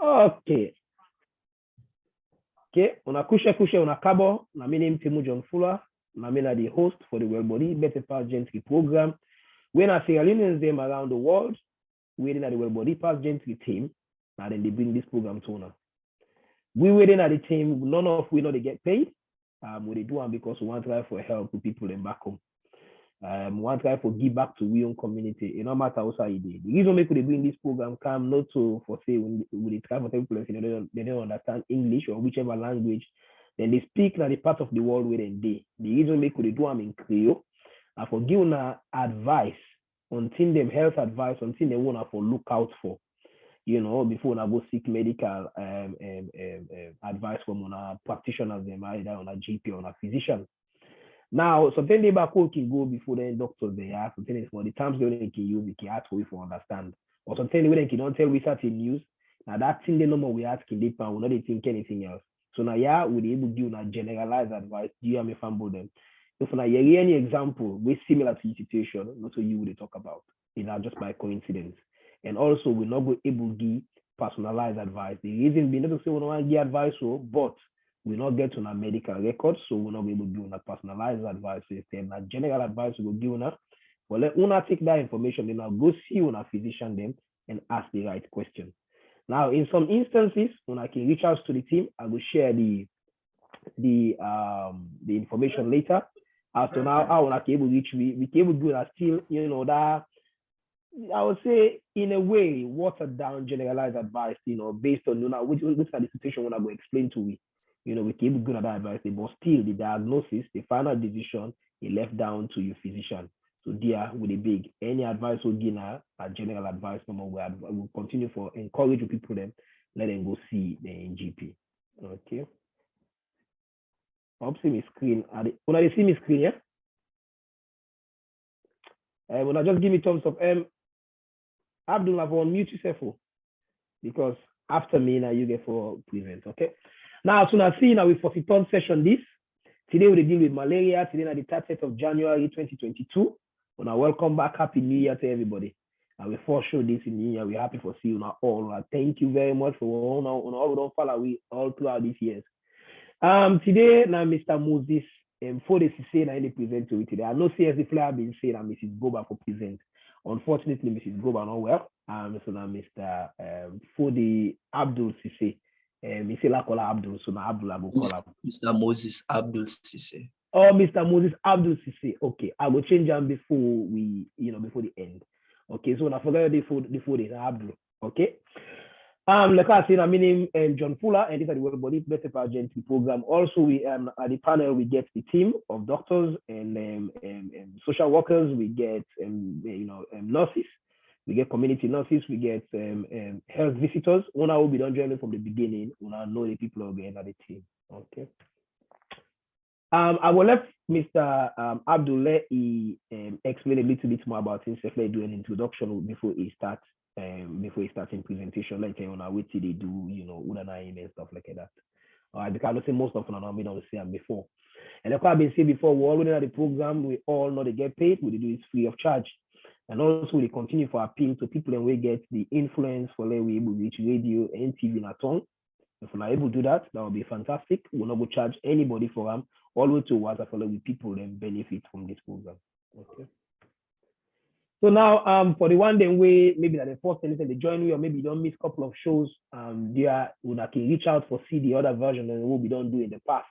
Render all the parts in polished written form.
Okay. Okay, una kushe una kabo, na my name Temu John Fuller, na me na the host for the Bɔdi Betteh Gentri program. When I Sierra Leoneans them around the world, waiting at the Bɔdi Gentri team, and then they bring this program to us. We waiting at the team, none of we know they get paid. We they do them because we want to try for help with people in back home. We want to try for give back to we own community. It no matter what you do. The reason we could bring this program come not to for say when they try for people they don't understand English or whichever language, then they speak in the part of the world where they. The reason we could do them in KRIO and for giving advice on thing them health advice on thing they want to for look out for. You know, before I go seek medical advice from a practitioners, them either on a GP or on a physician. Now, something they back can go before the doctors they ask, something for the terms they can use, they can ask for you for understand. Or something they can don't tell research in news. Now that thing the number we ask in deep and we not think anything else. So now yeah, we'll be able to give a generalized advice. Do you have a fumble them? If now you any example we similar to the situation, not so you would talk about. It's not just by coincidence. And also we're not able to give personalized advice. The reason being not to say we don't want to give advice, but we not get on a medical record, so we're not able to give a personalized advice. So instead, a general advice we will give una. But let una take that information, then I'll go see una physician them and ask the right question. Now, in some instances, when I can reach out to the team, I will share the information later. As to now, how when I can able to reach we can able to do that still, you know, that I would say in a way, watered down generalized advice, you know, based on which are the situation when I go explain to we. You know, we can good at that advice, but still the diagnosis, the final decision is left down to your physician. So there with a big any advice will give a general advice number where we'll continue for encourage people them, let them go see the GP. Okay. I'll see my screen. When I see my screen, yeah? When I just give me thumbs up, Abdul, I've unmute yourself because after me now you get for present, okay? Now, so now see now with 43rd session this. Today we deal with malaria. Today on the 30th of January 2022. And I welcome back. Happy New Year to everybody. And we for sure this in New Year. We're happy for seeing you all. Thank you very much for all we don't follow we all throughout these years. Today now Mr. Moses for the Sesay now in the present to it today. I know CSD Flyer been saying that Mrs. Goba for present. Unfortunately, Mrs. Goba not well. So now Mr. For the Abdul Sesay. Abdul, so now Abdul I will call him. Mr. Moses Abdul Sesay. Oh, Mr. Moses Abdul Sesay. Okay, I will change them before we, before the end. Okay, so when I forget before the Abdul. Okay. Like I said, my name is John Fuller, and this is the Bɔdi Betteh Gentri program. Also, we at the panel we get the team of doctors and social workers. We get nurses. We get community nurses, we get health visitors. Una will be done joining from the beginning. Una know the people are getting at the team. Okay. I will let Mr. Abdul explain a little bit more about himself. Let do an introduction before he starts. Before he starts in presentation, like on what they do, Una and stuff like that. Because I say most of them we don't see them before. And like I've been saying before, we all know the program. We all know they get paid. We do it free of charge. And also we continue for appeal to people and we get the influence for like we able to reach radio and TV in a tongue. If we're not able to do that, that would be fantastic. We'll not go charge anybody for them. All we to what I follow with people and benefit from this program. Okay. So now for the one then way maybe that the first time they join me or maybe you don't miss a couple of shows, there we can reach out for see the other version and what we don't do in the past.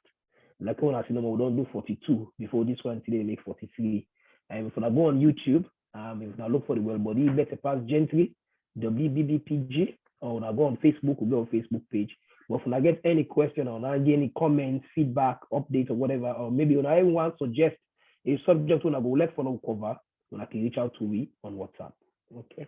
Like when I see we don't do 42 before this one today make 43. And if I go on YouTube. If I look for the Bɔdi Betteh Gentri, WBBPG, or when I go on Facebook, we'll go on Facebook page. But if I get any question or I get any comments, feedback, updates, or whatever, or maybe when I want to suggest a subject when I go let for no cover, when I can reach out to me on WhatsApp. Okay.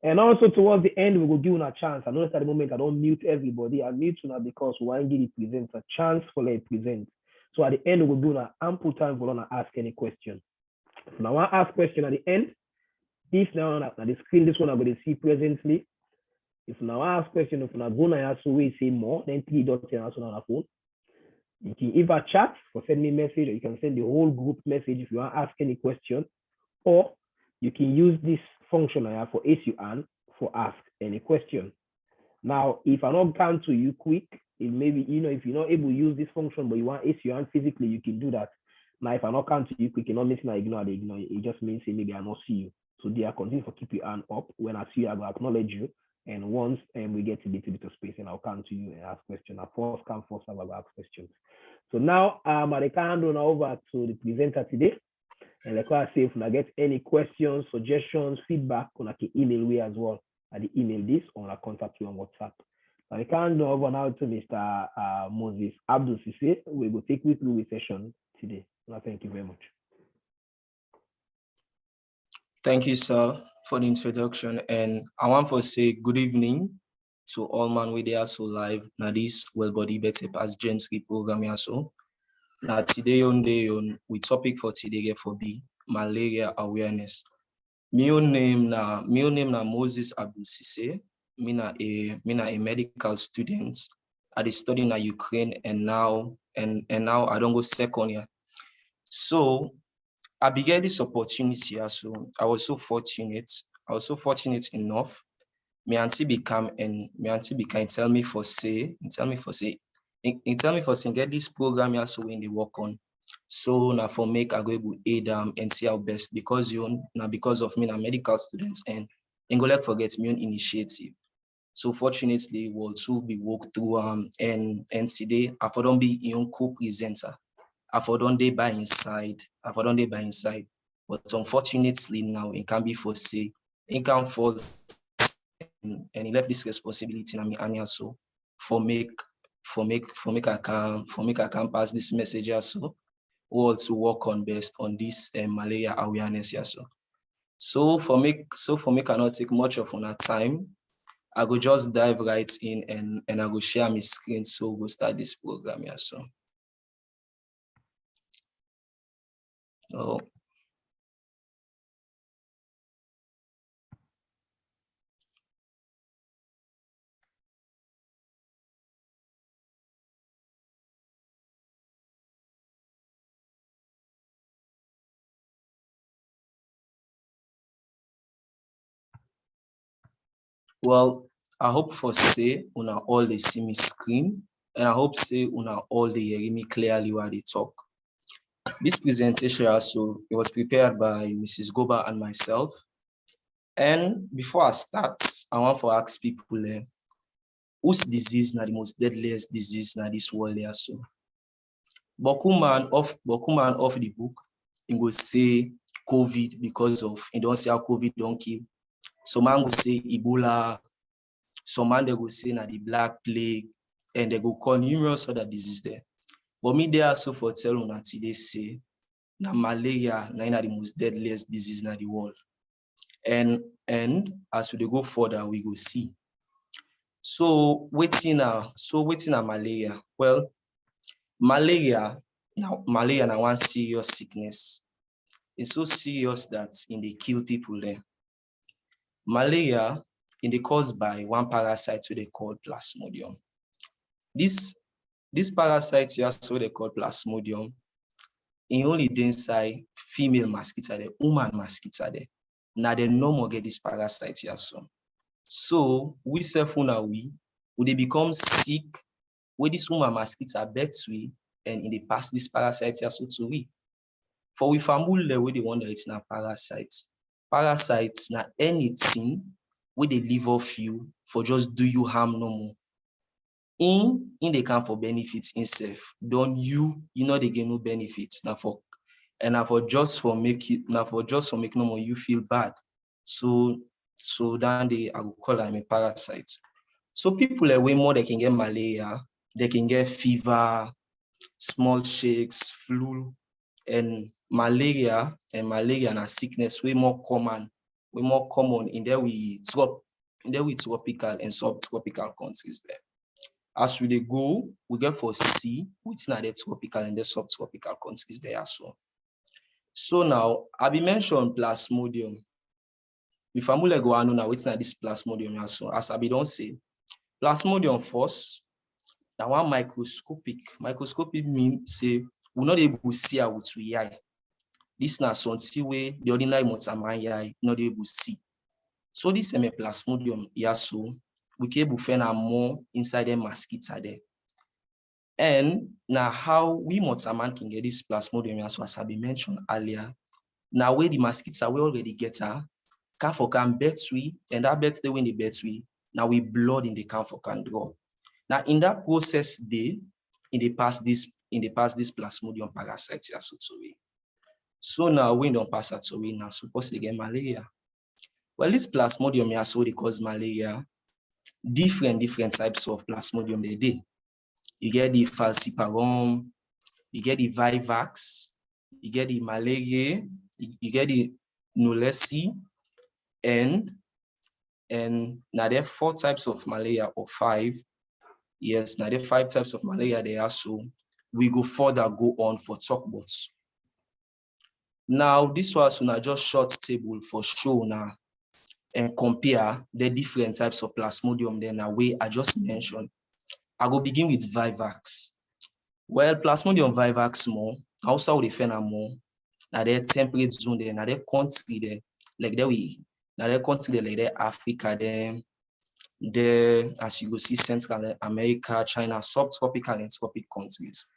And also towards the end, we will give you a chance. I notice at the moment I don't mute everybody. I mute now because we want to give the present a chance for like present. So at the end, we'll do an ample time for them to ask any question. Now I ask question at the end. If now on the screen, this one I'm going to see presently. If now I ask question, if now go now ask we say more, then 3 dots answer on the phone. You can either chat or send me a message, or you can send the whole group message if you want to ask any question, or you can use this function I have for ASUAN for ask any question. Now, if I don't come to you quick, it maybe, if you're not able to use this function, but you want ace your hand physically, you can do that. Now, if I not come to you quick, you're not missing, ignore. It just means maybe I not see you. So they are continue to keep your hand up. When I see you, I will acknowledge you. And once we get a little bit of space, and I'll come to you and ask questions. I first come, first I will ask questions. So now I can hand over to the presenter today. And like I say, if I get any questions, suggestions, feedback, I can email me as well. I email this or I contact you on WhatsApp. I can hand over now to Mr. Moses Abdul Sesay. We will take you through the session today. Thank you very much. Thank you, sir, for the introduction. And I want to say good evening to all man with there so live. Now this Bodi Betteh as Gentri program here so. Now today we topic for today for be malaria awareness. My name na Moses Abdul Sesay. Me na a medical student. I study in Ukraine and now I don't go second year. So I began this opportunity here, so I was so fortunate. I was so fortunate enough. My auntie became tell me for say get this program here so when they work on. So now for make I go able aid them and see how best because now because of me na medical students and go like forget me own initiative. So fortunately we'll too be walked through and today I for don't be young co-presenter. I for don't day by inside. But unfortunately now it can be for say it can fall and he left this responsibility in me and so for make I can pass this message also or to work on best on this malaria awareness also. So for me cannot take much of our time. I go just dive right in and I go share my screen so we'll start this program here so. Oh. Well, I hope for say una all they see me screen and I hope say una all they hear me clearly while they talk. This presentation also it was prepared by Mrs. Goba and myself. And before I start, I want to ask people whose disease na the most deadliest disease na this world here so. Bokuman off the book, he go say COVID because of he don't say how COVID don't kill. Some man go say Ebola, some man they go say na the Black Plague, and they go call numerous other diseases there. But me there also for tell una today say na malaria na the most deadliest disease in the world. And as we go further, we go see. So waiting na malaria. Well, malaria na one serious sickness. It's so serious that they kill people there. Malaria they caused by one parasite so they call Plasmodium. This parasite here so they call Plasmodium. In only inside female mosquito there, woman mosquito there. Now they no more get this parasite here so. So we self-una we they become sick with this woman mosquito bet we and in the past this parasite here so to we. For we family where they wonder it's not parasite. Parasites na anything where they live off you for just do you harm no more. In they come for benefits himself. Don't you know they get no benefits now for just for make no more you feel bad. So then I will call them a parasite. So people are way more they can get malaria, they can get fever, small shakes, flu, and malaria and a sickness way more common in there we tropical and subtropical countries there. As we go, we get for see which are the tropical and the subtropical countries there as well. So now I be mentioned Plasmodium. If I'm going to go on now, which is this Plasmodium as well. As I be don't say, Plasmodium first. Now one microscopic means say we're not able to see with we eye. This na something way the ordinary motor eye not able to see. So this plasmodium, yeah, so we can able find more inside the mosquito there. And now how we man can get this plasmodium, as I mentioned earlier. Now where the mosquitoes we already get her, can for can Bεttεh, and that Bεttεh when the Bεttεh, now we blood in the can for can draw. Now in that process, in the past this plasmodium parasite here, so now we don't pass that away now supposed to get malaria. Well, this plasmodium here so they cause malaria. Different types of plasmodium they do. You get the falciparum, you get the vivax, you get the malaria, you get the knowlesi, and now there are 4 types of malaria or 5. Yes, now there are 5 types of malaria there. So we go further go on for talk about. Now this was now just short table for show now and compare the different types of plasmodium then now way I just mentioned. I go begin with vivax. Well, plasmodium vivax more, also we defend more. Now there temperate zone there, now there country there, like there now there country there like there Africa there, as you go see Central America, China, subtropical and tropical countries.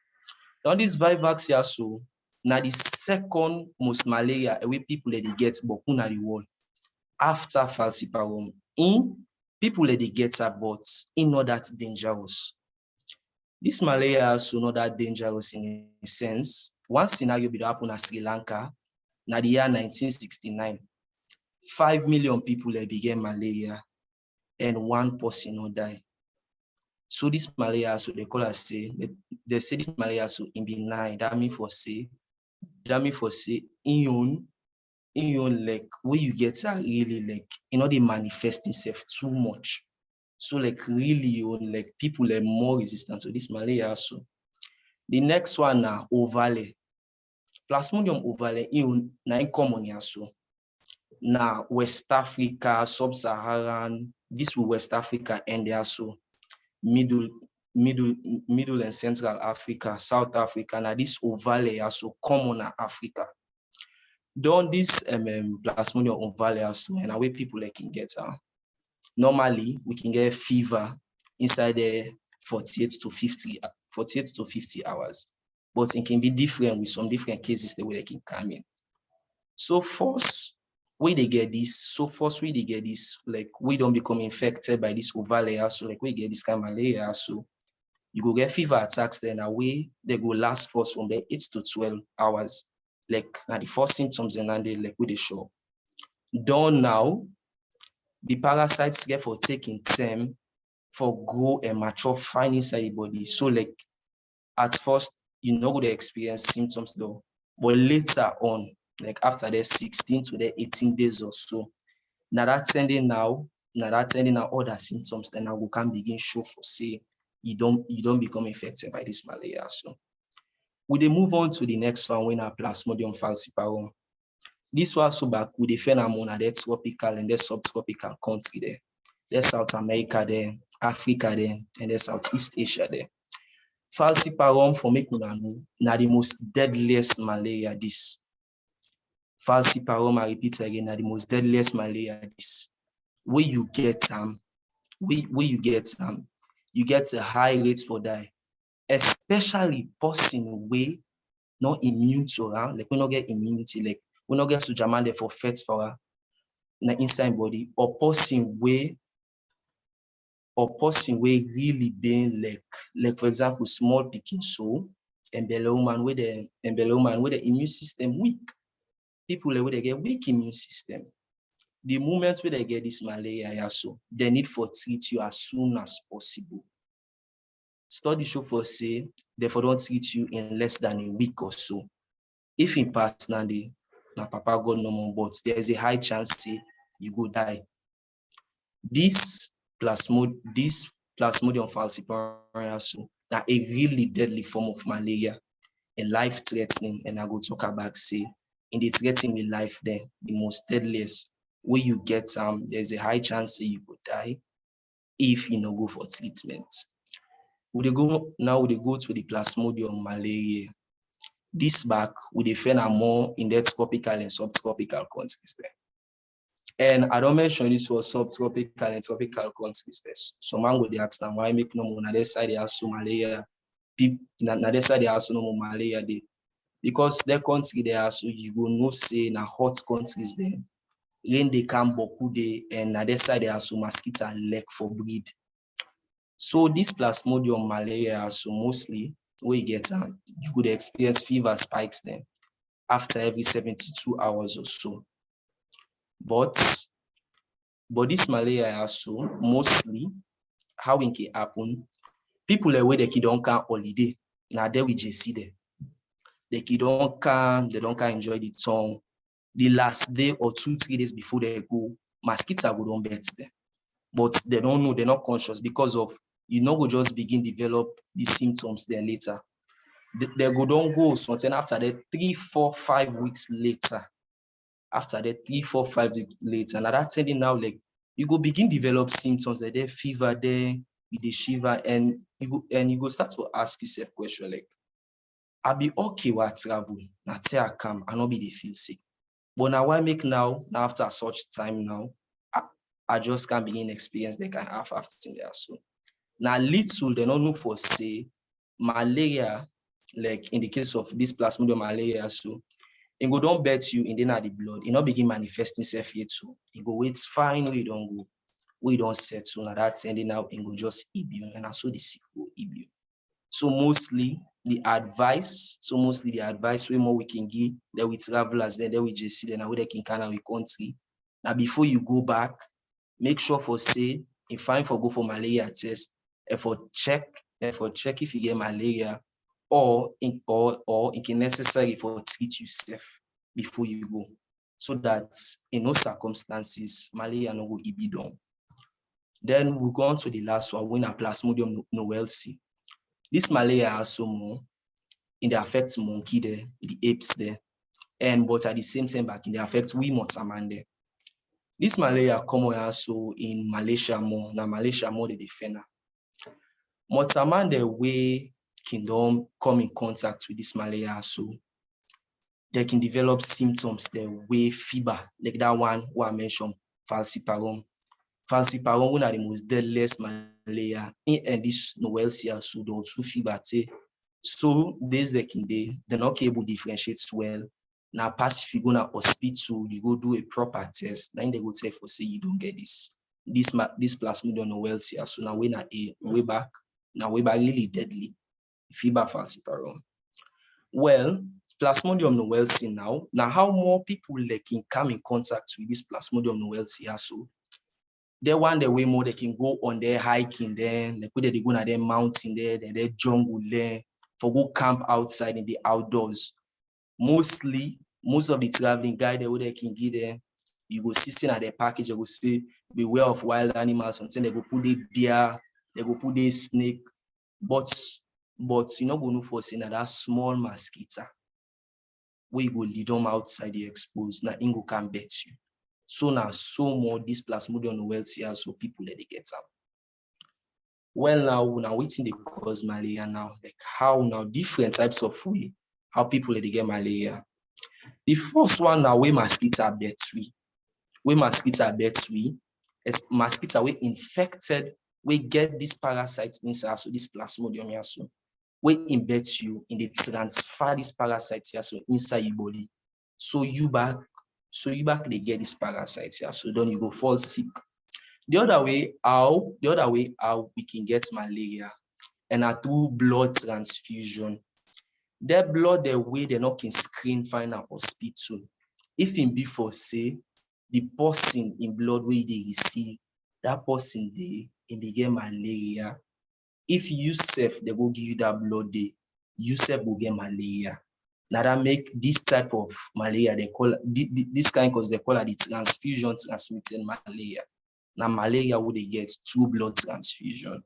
Now this vivax here so now the second most malaria away people that they get but in the world after falciparum. In people that they get but in not that dangerous. This malaria is not that dangerous in a sense. One scenario be happen in Sri Lanka, in the year 1969. 5 million people began malaria and 1 person not die. So this malaria, so they call us say, they say this malaria so in benign. That mean for say, in like where you get are really like they manifest itself too much. So like really like people are more resistant to this malaria. So the next one now ovale. Plasmodium ovale in common here so. Now West Africa, Sub-Saharan, this will West Africa and there so middle and Central Africa, South Africa. Now this ovale are so common in Africa. Don this plasmodium ovale so and away people like can get normally we can get fever inside the 48 to 50 hours, but it can be different with some different cases the way they can come in. So first way they get this, like we don't become infected by this ovale, so like we get this kind of malaria, so you go get fever attacks then away they go last first from the 8 to 12 hours, like now the first symptoms and then they like with the show. Done now, the parasites get for taking time for grow and mature fine inside the body. So like at first you know the experience symptoms though, but later on, like after the 16 to the 18 days or so, now that sending now other symptoms, then now we can begin show for say you don't become infected by this malaria. So we then move on to the next one when our plasmodium falciparum. This was so back with the phenomenon that tropical and the subtropical country there. There's South America there, Africa there, and there's Southeast Asia there. Falciparum for make una know na the most deadliest malaria this. Falciparum, I repeat again, na the most deadliest malaria this. Where you get you get a high rate for die, especially person way not immune to around, like we not get immunity, like we not get to German for fat for na inside body, or person way really being like for example small picking so and woman with the immune system weak. People where they get weak immune system. The moment where they get this malaria, so they need for treat you as soon as possible. Study show for say therefore don't treat you in less than a week or so. If in personally, na papa God no more, but there is a high chance say you go die. This plasmodium falciparum so na a really deadly form of malaria and life-threatening, and I go talk about say in the threatening life there, the most deadliest where you get there's a high chance say you could die if you no go for treatment. We go to the plasmodium malaria. This back we defend more in the tropical and subtropical countries there. And I don't mention this for subtropical and tropical countries. Some man go dey ask them why make no more na their side they have so malaria. People na their side they have so no more malaria dey. Because their country they are so you go no say na hot countries there. Rain they come boku dey and na their side they are so mosquito and leg for breed. So this plasmodium malaria so mostly where you get you could experience fever spikes then after every 72 hours or so. But this malaria also mostly how it can happen. People away the kid don't can holiday. Now there we just see them. The kid don't can enjoy the song. The last day or 2-3 days before they go, mosquitoes go don't bet them. But they don't know, they're not conscious because of you know go just begin develop the symptoms then later. They go don't go something after that 3, 4, 5 weeks later. After that 3, 4, 5 weeks later, and that's telling now like you go begin develop symptoms like there fever there, with the shiver, and you go start to ask yourself question like, I be okay with travel, now tell I come, I not be the feel sick. But now why make now after such time now, I just can't begin experience they can have after there so. Now little they don't know for say malaria, like in the case of this plasmodium malaria so. It go don't bet you in the blood. It not begin manifesting itself yet too. It go wait fine we don't go. We don't settle now that's ending now it go just eat you and so the sick will eat you. So mostly the advice way more we can give that we travelers then we just see then we they can kind of country. Now before you go back, make sure for say if fine for go for malaria test, if check if you get malaria. Or it can necessary for treat yourself before you go, so that in no circumstances malaria no go be done. Then we go on to the last one, when a plasmodium novelsi. This malaria also more in the affect monkey there, the apes there, and but at the same time back in the affect we motaman there. This malaria common also in Malaysia more. Now Malaysia more the defender. Motaman the way can come in contact with this malaria, so they can develop symptoms the way fever, like that one who I mentioned, falciparum. Falciparum one of the most deadliest malaria and this novelsia so the two fever. So this they're not able to differentiate well. Now pass if you go to hospital, you go do a proper test, then they go tell for say you don't get this plasmodium novelsia. So now when way back really deadly. Fever falciparum. Well, plasmodium novelsi now how more people like can come in contact with this plasmodium novelsi also. They want the way more they can go on their hiking then, like whether they go on their mountain there, their jungle there, for go camp outside in the outdoors. Most of the traveling guide where they can get there, you go see at their package, they go say beware of wild animals, until they go put the bear, they go put the snake, but you not going to foresee that small mosquito where you go lead them outside the exposed, now ingo can bet you. So now so more this plasmodium novelsi so people let they get up. Well now waiting the cause malaria now, like how now different types of way how people let they get malaria. The first one now where mosquito bet we. Where mosquito bet we, it's mosquito we infected, we get this parasite inside so this plasmodium here so. We embed you in the transfer this parasite here so inside your body. So you back they get this parasite here. So then you go fall sick. The other way how we can get malaria and through blood transfusion. Their blood the way they not can screen find a hospital. If in before say the person in blood where they receive, that person they get malaria. If you self, they will give you that blood day, you self will get malaria. Now that make this type of malaria, they call this kind because they call it the transfusion transmitted malaria. Now malaria would they get through blood transfusion.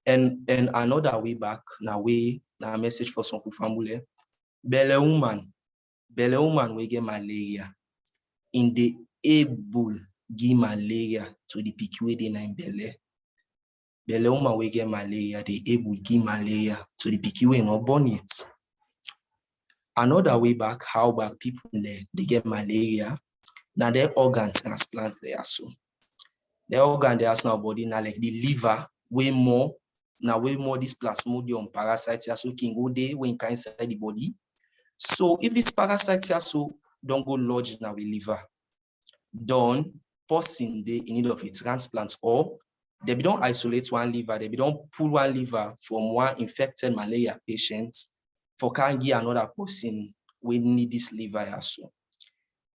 And another way back, now message for some family, Belle woman will get malaria. In the able give malaria to the PQ in Belle. Belle woman will get malaria, they able give malaria to the PQ not born it. Another way back, how back people they get malaria, Now the organ transplant there so. The organ there so now body now like the liver way more this plasmodium parasites here so can go there when can inside the body. So if this parasites here so don't go lodge now with liver, done person they in need of a transplant, or they don't isolate one liver, they don't pull one liver from one infected malaria patient for can give another person we need this liver here so.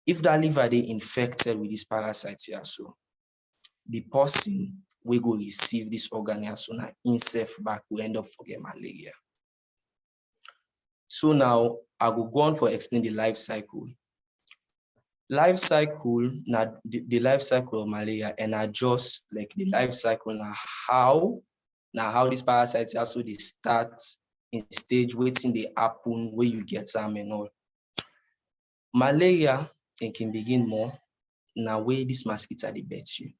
If that liver they infected with this parasites here so, the person will go receive this organ here so now himself back will end up forget malaria. So now I will go on for explain the life cycle. Life cycle now the life cycle of malaria, and I just like the life cycle now how these parasites also they start in stage waiting they happen where you get them and all. Malaria it can begin more now where this mosquito they bet you.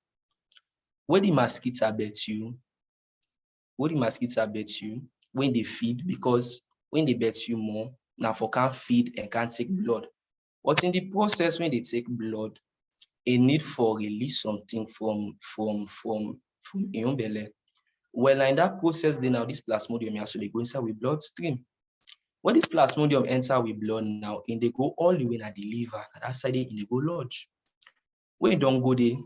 When the mosquito bet you, when they feed, because when they bet you more, now for can't feed and can't take blood. But in the process, when they take blood, a need for release something from your belly. Well, in that process, then now this plasmodium so they go inside with bloodstream. When this plasmodium enter with blood now, and they go all the way at the liver, and that side they go lodge. When don't go there,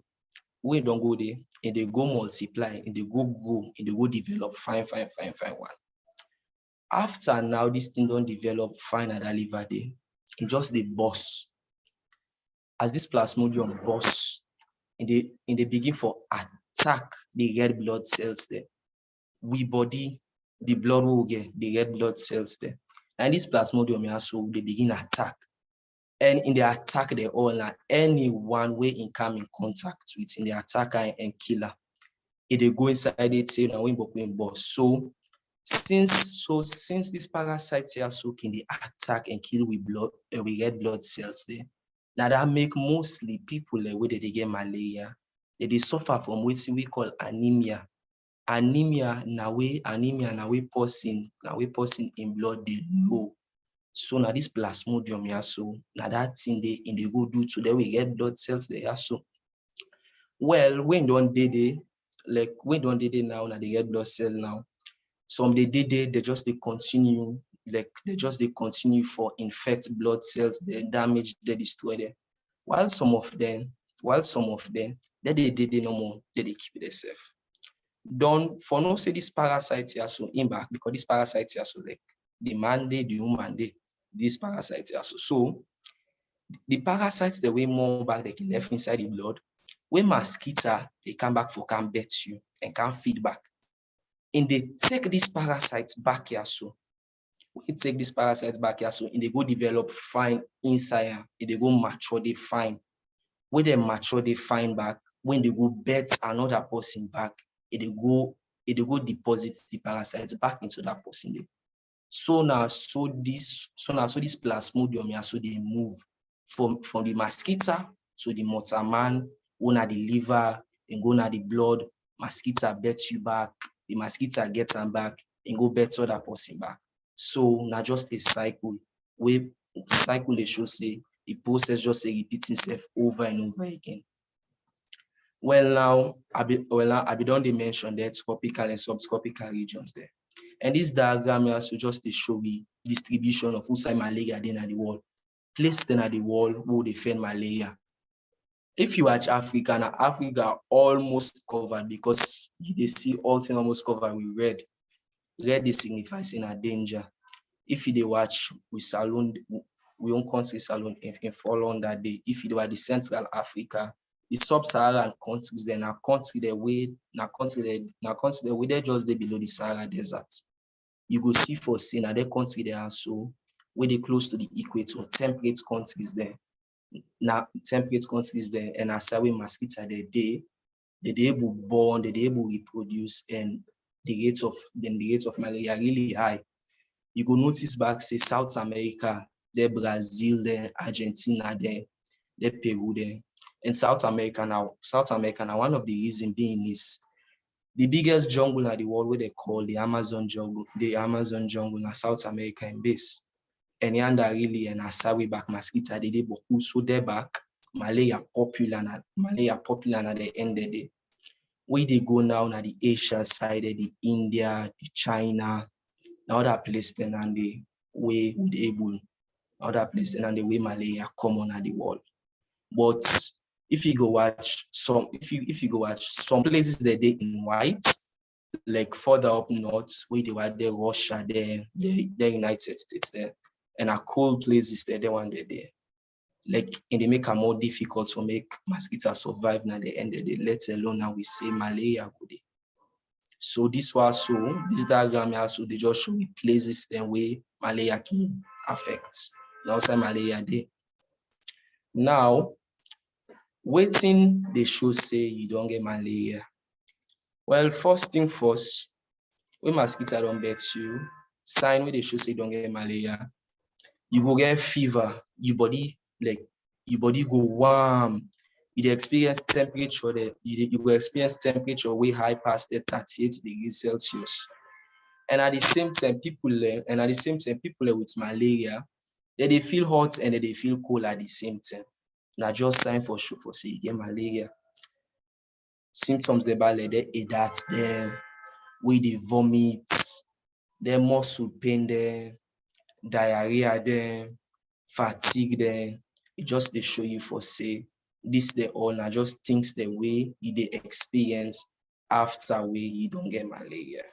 and they go multiply, and they go grow, and they go develop fine one. After now, this thing don't develop fine at the liver day, it just the burst. As this plasmodium bursts, and they begin for attack the red blood cells there. We body, the blood will get the red blood cells there. And this plasmodium also they begin attack. And in the attack, they all now anyone way in come in contact with in the attacker and killer. If they go inside it, say now when boss. So since this parasites are so can they attack and kill with red blood cells there. Now that make mostly people where they get malaria, they suffer from what we call anemia. Anemia na way person in blood they low. So now this plasmodium here so now that thing they go do to them we get blood cells there so. Well, when don't they now they get blood cell now. Some they just they continue for infect blood cells, they damage, they destroy them. While some of them they no more, they keep it themselves. Don't for no say this parasites here so in back, because this parasites here so like the man they, the woman they, this parasites here so. So the parasites the way more back they can left inside the blood. When mosquito they come back for can bet you and can feed back. And they take these parasites back here so. When they take these parasites back here so, and they go develop fine inside, and they go mature, they fine. When they mature, they fine back. When they go bet another person back, and they go deposit the parasites back into that person. So this plasmodium here, so they move from the mosquito to the mortar man, go na the liver, and go na the blood. Mosquito bet you back, the mosquito get them back, and go bet other person back. So not just a cycle. We cycle they should say the process just say repeats itself over and over again. Well now I be done they mention that tropical and subtropical regions there. And this diagram also just to show the distribution of outside malaria then at the world. Place then at the world who they find malaria. If you watch Africa, now Africa almost covered because they see all things almost covered with red. Red is signifies in a danger. If you watch with Salon, we don't consider Salon in fall on that day. If you watch the Central Africa, the sub-Saharan countries, then are country the way they're just there below the Sahara Desert. You go see for seeing other country there are so where they close to the equator, temperate countries there. Now temperate countries there, and as we mosquito they able born, they able reproduce, and the rates of malaria really high. You go notice back say South America, there Brazil there, Argentina there Peru there. And South America now one of the reasons being is the biggest jungle in the world where they call the Amazon jungle in South America in base. And yanda really and asawi back mosquito they boku so they back malaria popular na the end of the day. Where they go now na the Asia side, the India, the China, now other place then and the way we able, other place then and the way malaria common at the world. But if you go watch some places that they in white, like further up north, where they were there, Russia there, the United States there, and a cold places there, they one there. Like, and they make it more difficult to make mosquitoes survive at the end of the day, let alone now we say malaria go there. So this diagram here, so they just show me places then where malaria can affect. Now say malaria there. Now, waiting they show say you don't get malaria. Well, first thing first, when mosquito don't bite you, sign where they show say you don't get malaria, you go get fever, your body go warm, you experience temperature there, you go experience temperature way high past the 38 degrees Celsius. And at the same time, people with malaria, they feel hot and they feel cold at the same time. Now just sign for sure for say you get malaria. Symptoms they bad they that them, where they vomit, their muscle pain them, diarrhea them, fatigue them. It just they show you for say this they all now just things the way you they experience after way you don't get malaria.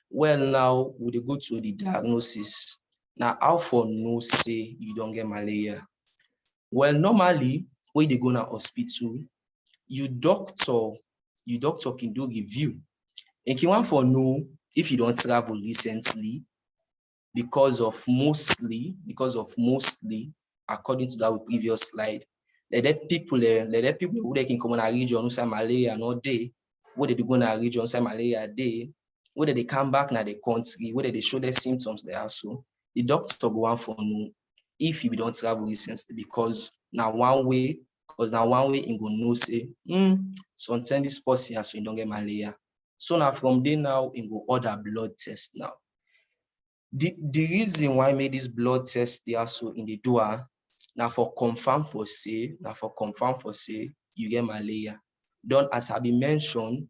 Well, now we go to the diagnosis. Now, how for know say you don't get malaria? Well, normally when they go to hospital, you doctor can do review. And you want for know if you don't travel recently, because of mostly, according to that previous slide, let people who they can come on a region who say malaria no day, whether they go on a region say malaria day, whether they come back na the country, whether they show their symptoms there also, the doctor go on for know if you don't travel recently, because now one way in go know say sometimes this person has so you don't get malaria. So now from there now in go order blood test now. The reason why I made this blood test there so in the door now for confirm for say you get malaria. Don't, as I been mentioned,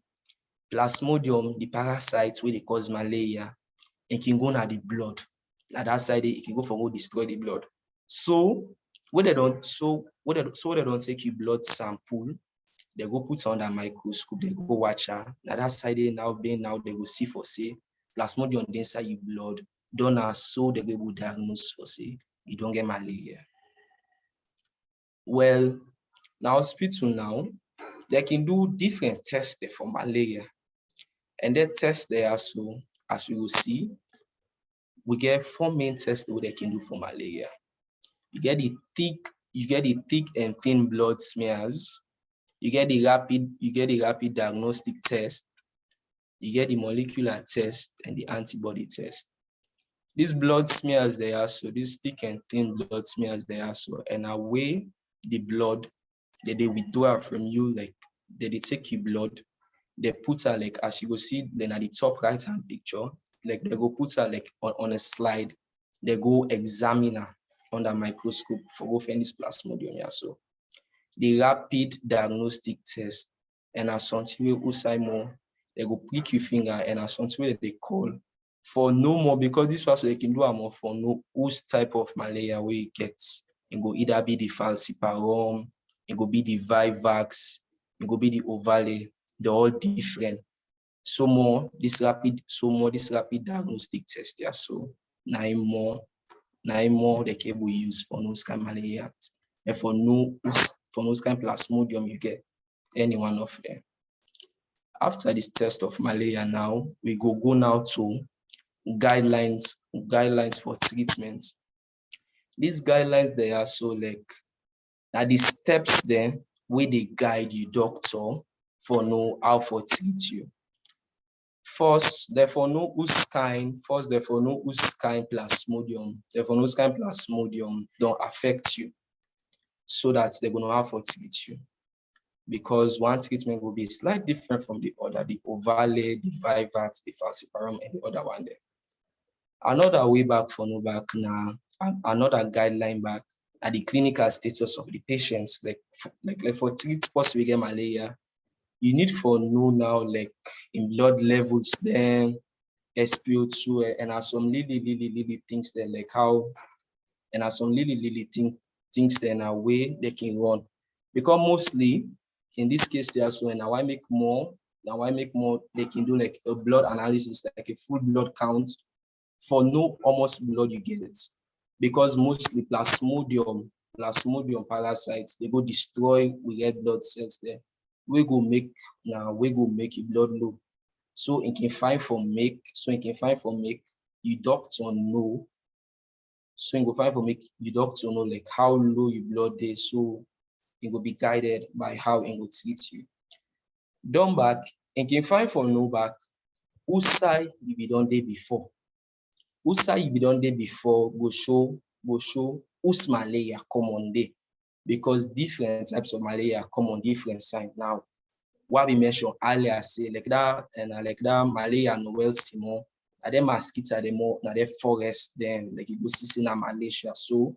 Plasmodium, the parasite where they cause malaria, it can go na the blood. At that side, it can go for go destroy the blood. So when they don't take your blood sample, they go put under microscope, they go watch her. At that side, they go see for say Plasmodium inside your blood. Don't so they will diagnose for say you don't get malaria. Well, now hospital now, they can do different tests for malaria. And that test there so as we will see, we get 4 main tests that they can do for malaria. You get the thick and thin blood smears, you get the rapid diagnostic test, you get the molecular test and the antibody test. These blood smears they are so, these thick and thin blood smears they are so, and away the blood that they withdraw from you, like they take your blood, they put her like as you go see then at the top right hand picture, like they go put her like on a slide, they go examine her under microscope for go find this Plasmodium here. So the rapid diagnostic test and as something we more, they go prick your finger and as something they call for no more, because this was they can do more for no whose type of malaria where it gets. It go either be the falciparum, it go be the vivax, it go be the ovale. They're all different. So more this rapid diagnostic test there. So nine more the cable we use for no scan malaria and for no scan Plasmodium you get any one of them. After this test of malaria now, we go now to guidelines for treatment. These guidelines they are so like now the steps then where they guide you doctor for know how for treat you. First, therefore no whose kind Plasmodium. Therefore no skin Plasmodium don't affect you, so that they're gonna have to treat you. Because one treatment will be slightly different from the other, the ovale, the vivax, the falciparum, and the other one there. Another way back for no back now, another guideline back at the clinical status of the patients. Like for treat post we get malaria, you need for know now like in blood levels, then SpO2, and are some really things there like how, and are some really things there in a way they can run. Because mostly in this case there as well, now I make more, they can do like a blood analysis, like a full blood count for know how much blood you get. Because mostly plasmodium parasites, they go destroy we red blood cells there. We go make your blood low. So it can find for make, you doctor know. So you go find for make you doctor know like how low your blood is. So it will be guided by how it will treat you. Done back, and can find for know back who side you be done day before. Who side you be done day before go show who's malaria come on day. Because different types of malaria come on different signs. Now, what we mentioned earlier, say like that, and like that malaria no Wẹll Simon, and then mosquito, the more na the forest, then like you go see in Malaysia. So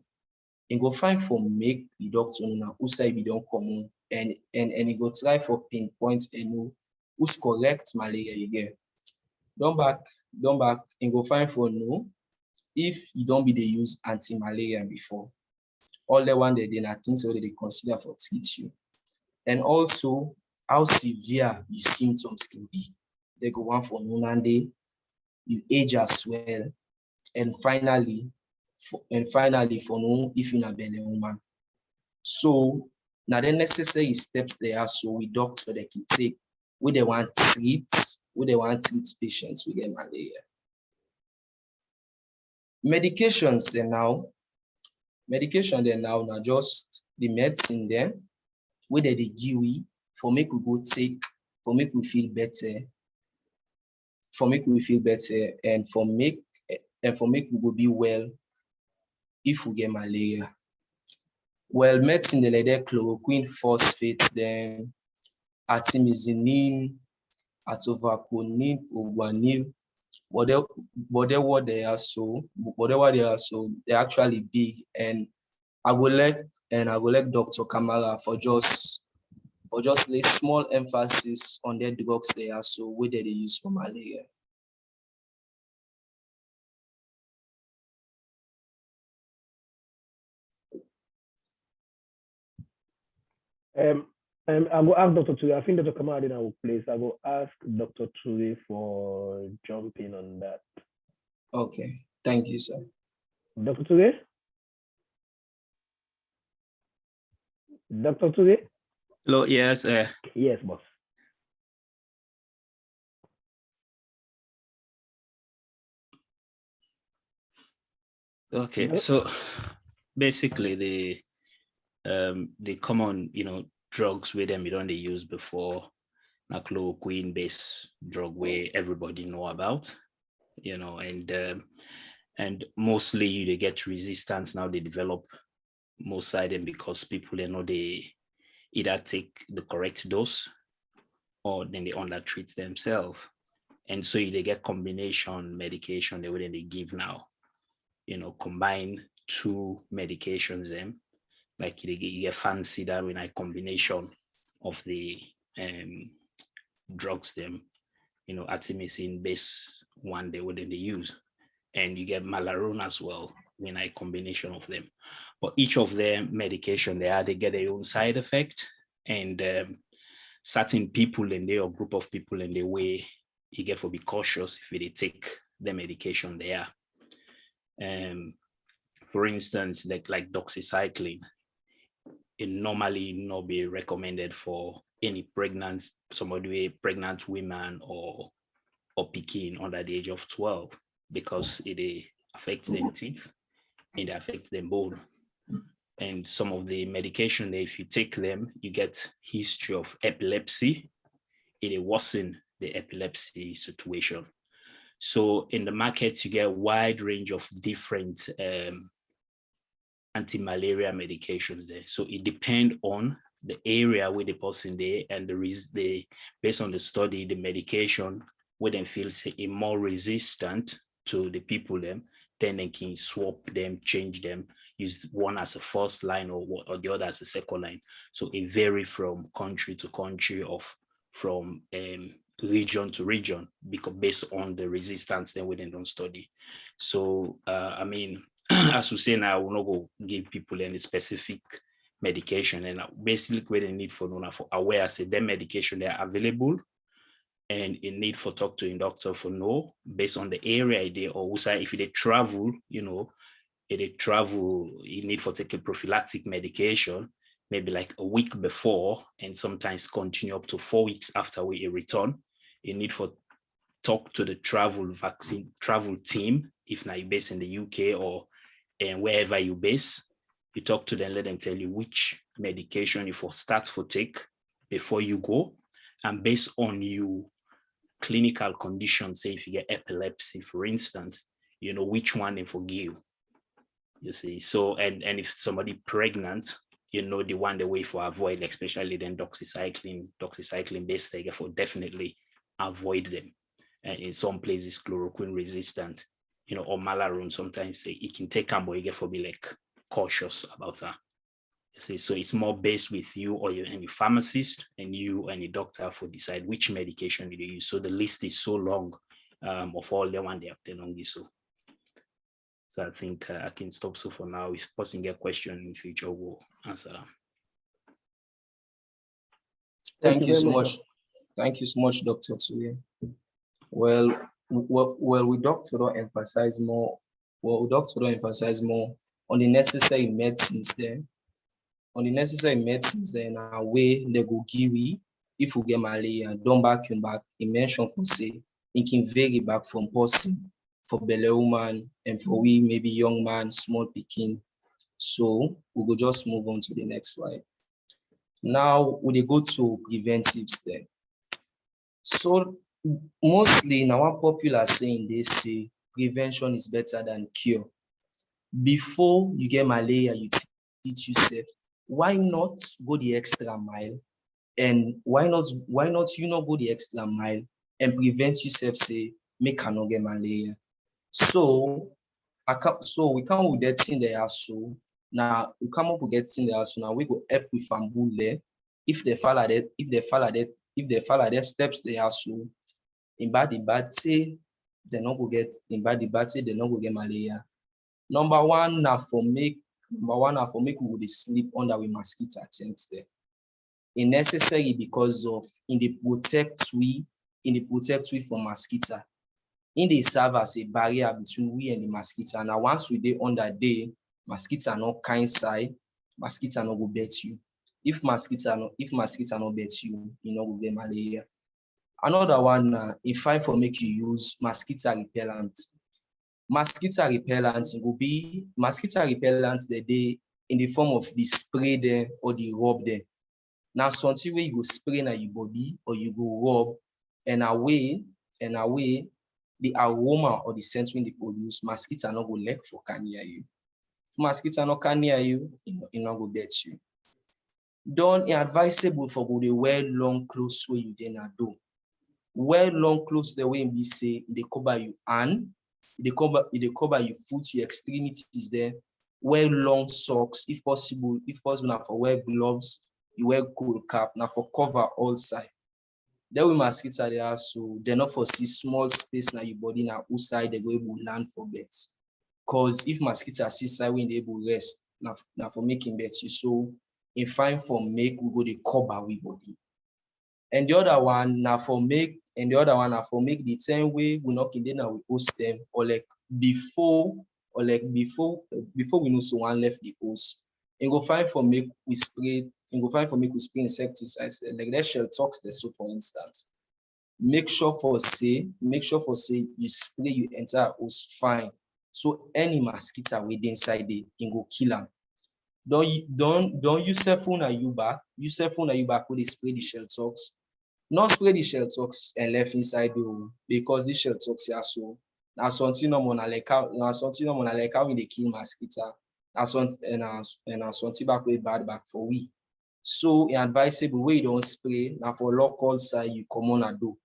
you go find for make the doctor know who side you don't come on, and you go try for pinpoints and know who's correct malaria you get. Done back, and go find for know if you don't be the use anti-malaria before. All the one they are things that they consider for treat you. And also how severe your symptoms can be. They go on for Nunande, you age as well, and finally for know if you're a belly woman. So now the necessary steps there, so we doctor they can take where they want treat patients with malaria. Medication then now just the medicine then where they give we for make we go take, for make we feel better, and for make we go be well if we get malaria. Well, medicine they like that chloroquine, phosphate, then artemisinin, atovaquone, oguanil, whatever they are so, they're actually big. And I will let Dr. Kamala for just lay small emphasis on their drugs they are so where they use for malaria. I will ask Dr. Ture. I think Dr. Kamala didn't have a place. I will ask Dr. Ture for jumping on that. Okay, thank you, sir. Dr. Ture? Dr. Ture? Hello, yes. Yes, boss. Okay, so basically the common, drugs with them you don't use before, a chloroquine based drug where everybody know about, and mostly they get resistance now. They develop most of them because people they either take the correct dose or then they under-treat themselves, and so they get combination medication they wouldn't they give now. Combine two medications them, like you get fancy that when a combination of the drugs them, artemisinin base one they wouldn't they use, and you get Malaria as well when a combination of them. But each of them medication they get their own side effect, and certain people in there or group of people in the way you get to be cautious if they take the medication there. For instance, like doxycycline, it normally not be recommended for any pregnant women or pikin under the age of 12 because it affects them teeth and it affects them bone. And some of the medication, if you take them, you get history of epilepsy, it worsen the epilepsy situation. So in the market, you get a wide range of different anti-malaria medications there. So it depends on the area where the person there, and based on the study, the medication where they feel more resistant to the people them, then they can swap them, change them, use one as a first line or the other as a second line. So it varies from country to country, from region to region, because based on the resistance then we don't study. So I mean, as we say now, I will not go give people any specific medication, and basically what they need for aware say them medication they are available, and in need for talk to a doctor for know based on the area they, or if they travel, if they travel, you need for take a prophylactic medication maybe like a week before, and sometimes continue up to 4 weeks after we return. You need for talk to the travel team, if now you're based in the UK or wherever you base. You talk to them, let them tell you which medication you for start for take before you go, and based on you clinical conditions, say if you get epilepsy, for instance, which one they forgive. You see, so and if somebody pregnant, the one the way for avoid, especially then doxycycline based, they for definitely avoid them. And in some places, chloroquine resistant, or Malaria, sometimes it can take them, but you get for be like cautious about that. You see, so it's more based with you or your pharmacist and you and your doctor for decide which medication you use. So the list is so long of all the one they have done on this. So I think I can stop. So for now, if person get question in the future, we'll answer them. Thank you so much. Thank you so much, Dr. Tsuye. Well, we doctor don't emphasize more. Well, we doctor don't emphasize more on the necessary medicines there. On the necessary medicines there, in a way they go give we if we get malaria, don't back you back. He mentioned for say it can vary back from person for belle woman and for we maybe young man, small picking. So we go just move on to the next slide. Now we go to preventives there. So mostly now what popular saying they say prevention is better than cure. Before you get malaria, you teach yourself. Why not go the extra mile? And why not go the extra mile and prevent yourself, say, make not get malaria? So we come with that thing there. So now we come up with that thing there. So now we go help with Abdul there. If they follow that steps they are so in bad say they not go get they not go get malaria. Number one now for make we would sleep under we mosquito tents there. It's necessary because of in the protect we from mosquito. In the serve as a barrier between we and the mosquito. Now once we dey under day, mosquito not kind side, mosquito not go bet you. If mosquito not bet you, you know go get malaria. Another one, if I for make you use mosquito repellent. Mosquito repellent will be mosquito repellent that they in the form of the spray there or the rub there. Now something where you go spray na your body or you go rub and away the aroma or the scent when they produce, mosquito not go leg for can near you. If mosquito not can near you, it not go bet you. Don't advisable for go the wear long clothes where you then do. Wear long clothes the way we say they cover you and they cover your foot, your extremities there. Wear long socks if possible now for wear gloves, you wear cool cap now for cover all side. Then we mosquito there so they not for see small space now your body now outside they go able land for beds. Cause if mosquito see side when they able rest now for making beds you so in fine for make we go the cover we body. And the other one now for make the same way we not in there now we host them or like before we know so one left the host. And go find for make we spray insecticides like that shell talks there. So for instance, make sure for say you spray your entire host fine. So any mosquito within inside there can go kill them. Don't use cell phone at you back. Use cell phone at you back when they spray the shell talks. Not spray the shell talks and left inside the room because the shell talks are so now something no more like how we they kill mosquito. And something back way bad back for we. So it's advisable way you don't spray now for local side you come on and do.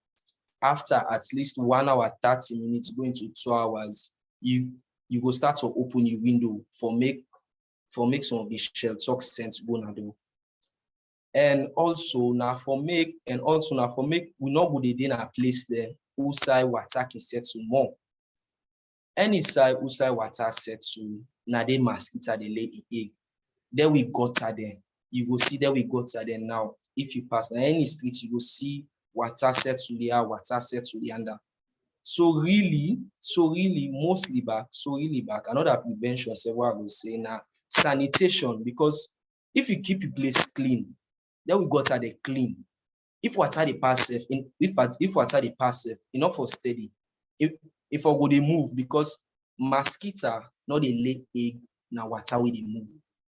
After at least 1 hour 30 minutes going to 2 hours, you go start to open your window for make for make some of the shell talk sense go na do. And also now for make we not go dey na place there who side water can settle more. Any side who side water settle na dey mosquito dey lay egg. There we gutter them. You go see there we gutter them now. If you pass na any street, you go see water settle there, water settle under. So really, mostly back, another prevention, say what I will say now, sanitation, because if you keep your place clean, then we got at the clean. If water they pass safe, if water they pass safe, enough for steady. If I go they move, because mosquito not they lay egg, now water we they move.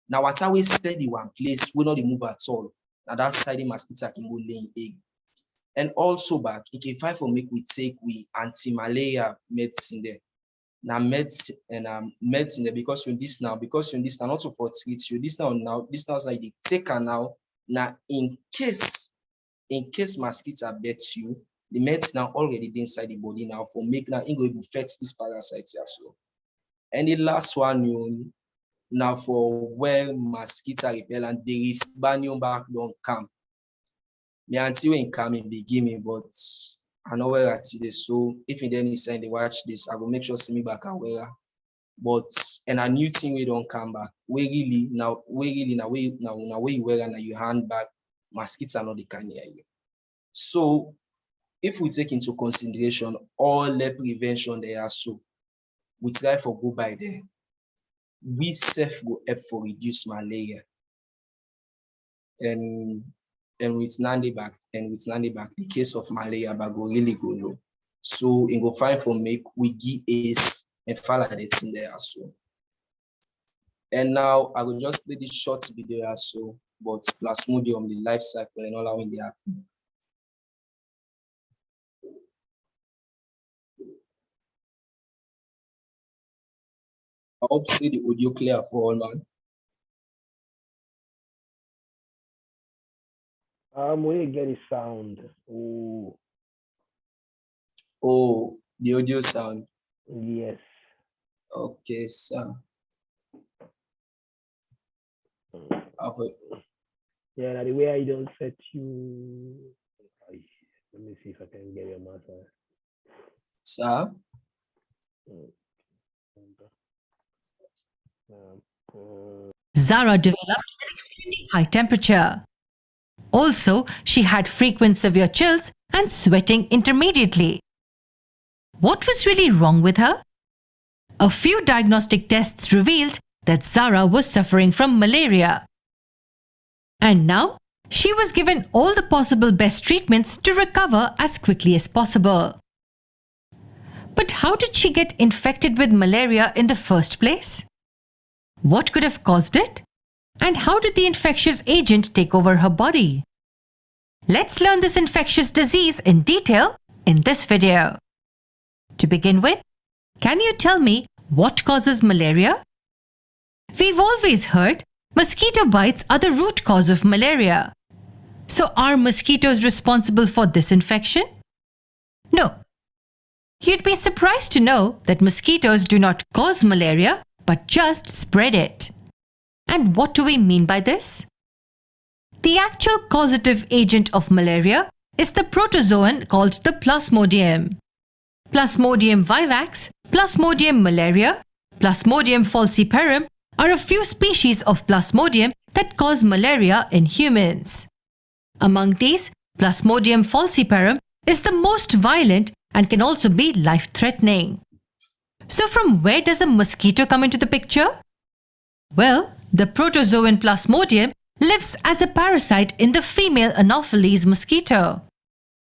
Now water we steady one place, we not they move at all. Now that side the mosquito can go lay egg. And also back, it can find for make we take anti-malaria medicine there. Now medicine there because when this now not to for treat you. This now like they take her now. Now in case mosquito bite you, the meds now already inside the body now for make now it go affect this parasites as well. And the last one now for where mosquito repellent there is banyan back don't come. My auntie when coming they give me, but I know where I see this. So if in any sign they watch this, I will make sure see me back aware. But and a new thing we don't come back. We really now where you wear and you hand back, mosquitoes are not the can hear you. So if we take into consideration all the prevention there are, so we try for go by there. We self go help for reduce malaria. And with Nandi back, the case of malaria but go really go low. So it go fine for make we give ace and follow that in there as well. And now I will just play this short video as so, but Plasmodium, the life cycle and all how in the happen. I hope to see the audio clear for all man. We get a sound. Oh, the audio sound. Yes. Okay, sir. Yeah, the way I don't set you. Let me see if I can get your master. Sir. Zara developed an extremely high temperature. Also, she had frequent severe chills and sweating intermediately. What was really wrong with her? A few diagnostic tests revealed that Zara was suffering from malaria. And now, she was given all the possible best treatments to recover as quickly as possible. But how did she get infected with malaria in the first place? What could have caused it? And how did the infectious agent take over her body? Let's learn this infectious disease in detail in this video. To begin with, can you tell me what causes malaria? We've always heard mosquito bites are the root cause of malaria. So are mosquitoes responsible for this infection? No. You'd be surprised to know that mosquitoes do not cause malaria, but just spread it. And what do we mean by this? The actual causative agent of malaria is the protozoan called the Plasmodium. Plasmodium vivax, Plasmodium malaria, Plasmodium falciparum are a few species of Plasmodium that cause malaria in humans. Among these, Plasmodium falciparum is the most violent and can also be life-threatening. So from where does a mosquito come into the picture? Well, the protozoan Plasmodium lives as a parasite in the female Anopheles mosquito.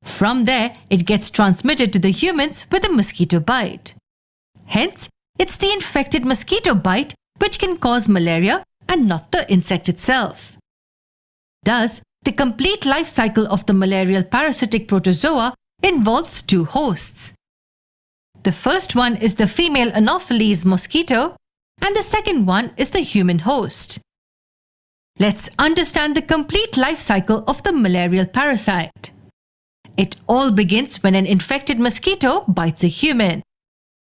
From there, it gets transmitted to the humans with a mosquito bite. Hence, it's the infected mosquito bite which can cause malaria and not the insect itself. Thus, the complete life cycle of the malarial parasitic protozoa involves two hosts. The first one is the female Anopheles mosquito, and the second one is the human host. Let's understand the complete life cycle of the malarial parasite. It all begins when an infected mosquito bites a human.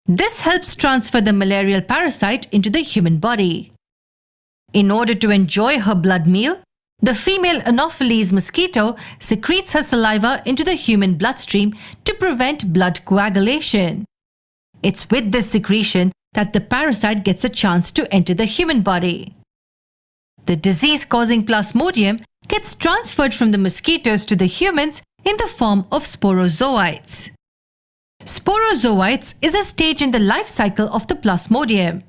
This helps transfer the malarial parasite into the human body. In order to enjoy her blood meal, the female Anopheles mosquito secretes her saliva into the human bloodstream to prevent blood coagulation. It's with this secretion that the parasite gets a chance to enter the human body. The disease-causing Plasmodium gets transferred from the mosquitoes to the humans in the form of sporozoites. Sporozoites is a stage in the life cycle of the Plasmodium.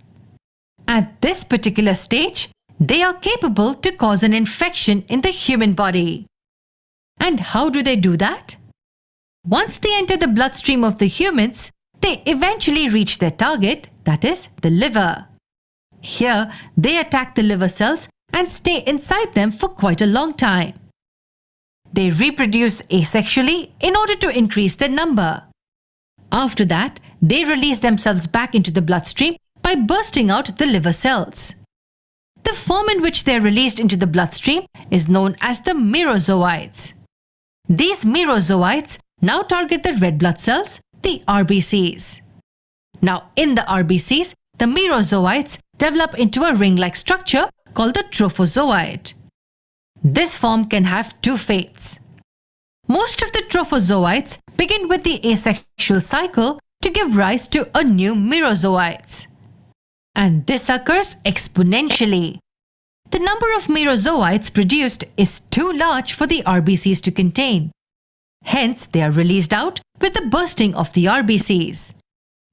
At this particular stage, they are capable to cause an infection in the human body. And how do they do that? Once they enter the bloodstream of the humans, they eventually reach their target, that is, the liver. Here, they attack the liver cells and stay inside them for quite a long time. They reproduce asexually in order to increase their number. After that, they release themselves back into the bloodstream by bursting out the liver cells. The form in which they are released into the bloodstream is known as the merozoites. These merozoites now target the red blood cells, the RBCs. Now, in the RBCs, the merozoites develop into a ring-like structure called the trophozoite. This form can have two fates. Most of the trophozoites begin with the asexual cycle to give rise to a new merozoites. And this occurs exponentially. The number of merozoites produced is too large for the RBCs to contain. Hence, they are released out with the bursting of the RBCs.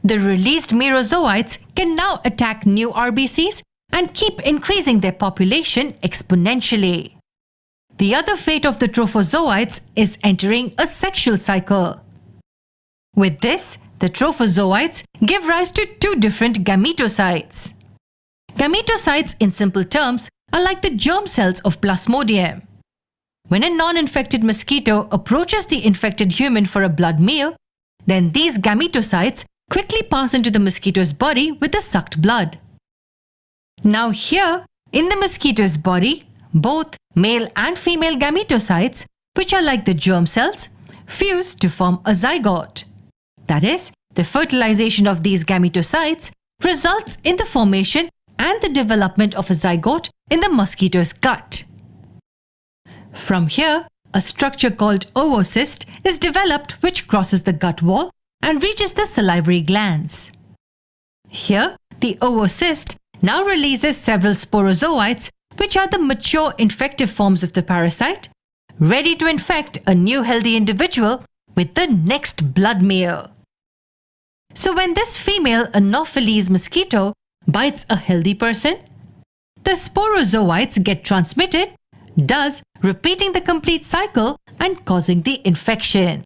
The released merozoites can now attack new RBCs and keep increasing their population exponentially. The other fate of the trophozoites is entering a sexual cycle. With this, the trophozoites give rise to two different gametocytes. Gametocytes, in simple terms, are like the germ cells of Plasmodium. When a non-infected mosquito approaches the infected human for a blood meal, then these gametocytes quickly pass into the mosquito's body with the sucked blood. Now here, in the mosquito's body, both male and female gametocytes, which are like the germ cells, fuse to form a zygote. That is, the fertilization of these gametocytes results in the formation and the development of a zygote in the mosquito's gut. From here, a structure called oocyst is developed which crosses the gut wall and reaches the salivary glands. Here, the oocyst now releases several sporozoites, which are the mature infective forms of the parasite, ready to infect a new healthy individual with the next blood meal. So when this female Anopheles mosquito bites a healthy person, the sporozoites get transmitted, thus repeating the complete cycle and causing the infection.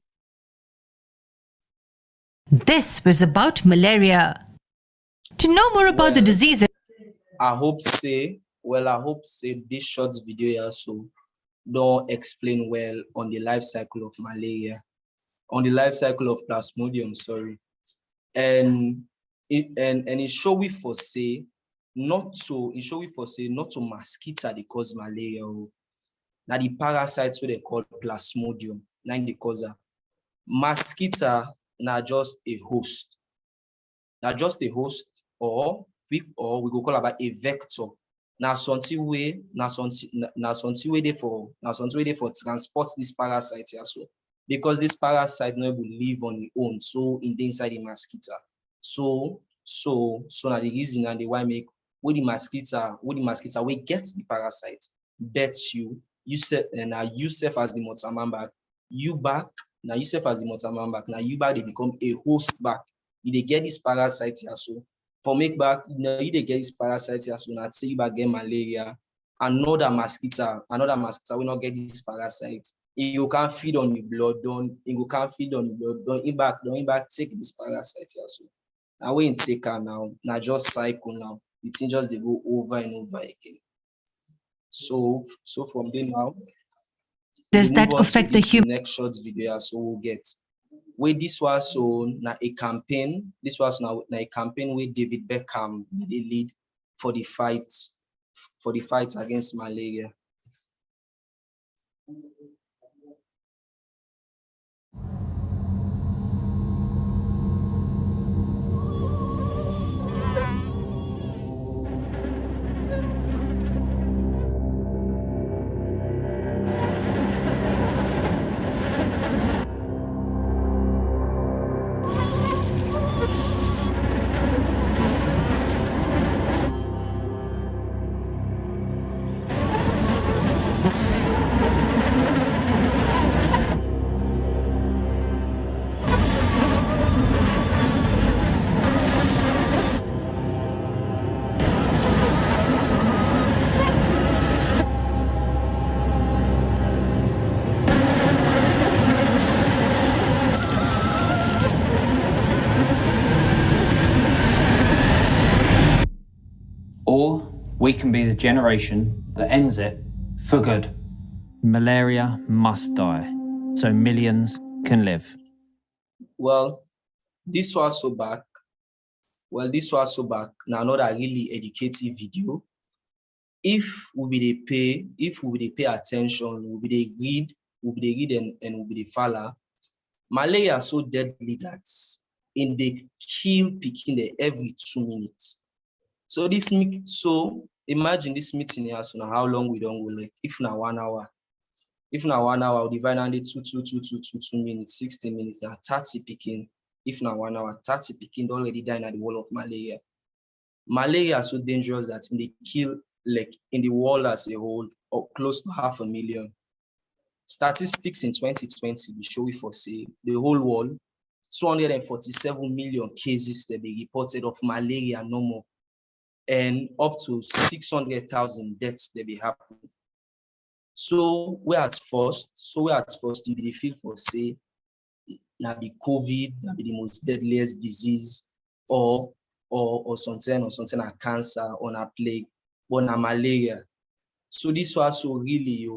This was about malaria. To know more about the diseases, I hope say this short video here so don't explain well on the life cycle of malaria, on the life cycle of Plasmodium, sorry. And it show we for say not to mosquito they cause malaria. Now the parasites what they call Plasmodium, now they cause a mosquito na just a host. Now just a host or we go call about a vector. Now something way they for transport this parasite here so because this parasite not will live on its own so in the inside the mosquito. So now the reason and the why make with the mosquito we get the parasite bet you self as the mother member you back now you self as the mother member now you back they become a host back they get this parasite here so for make back you they get this parasite here so now say you back get malaria another mosquito will not get this parasite. You can't feed on your blood, don't in back take this parasite here so. Now we take her now just cycle now. It's just they go over and over again. So from there now, does that affect the human? Next short video so we'll get. Where this was so now a campaign. This was now a campaign where David Beckham the lead for the fight against malaria. or we can be the generation that ends it for good. Malaria must die so millions can live. Well, this was so back. Now another really educative video. If we dey pay attention, we dey read and we dey follow. Malaria so deadly that in dey kill pikin dem every 2 minutes. So imagine this meeting here, so now how long we don't go, like if na 1 hour. If na 1 hour, we divide only 2 minutes, 60 minutes, and 30 pikin. If na 1 hour, 30 pikin don already die at the wall of malaria. Malaria so dangerous that in dey kill, like in the world as a whole, or close to 500,000. Statistics in 2020 will show we for say the whole world, 247 million cases that be reported of malaria no more, and up to 600,000 deaths that be happen. So we at first you be feel for say na be COVID, na be the most deadliest disease, or something a cancer or na plague, but na malaria. So this was so really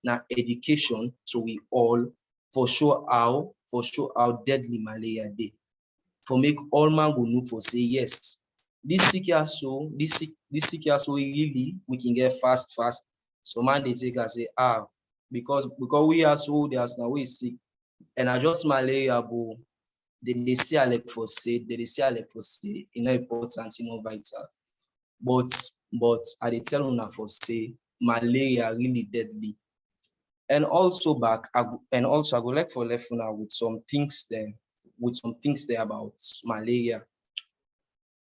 na education to we all for sure how deadly malaria dey. For make all man go know for say yes, this sick here so really we can get fast. So man they take us say because we are so there's now we sick and I just malaria, but they say I like for say you know important, you know vital. But I dey tell una for say malaria really deadly. And also I go like for left una with some things there about malaria.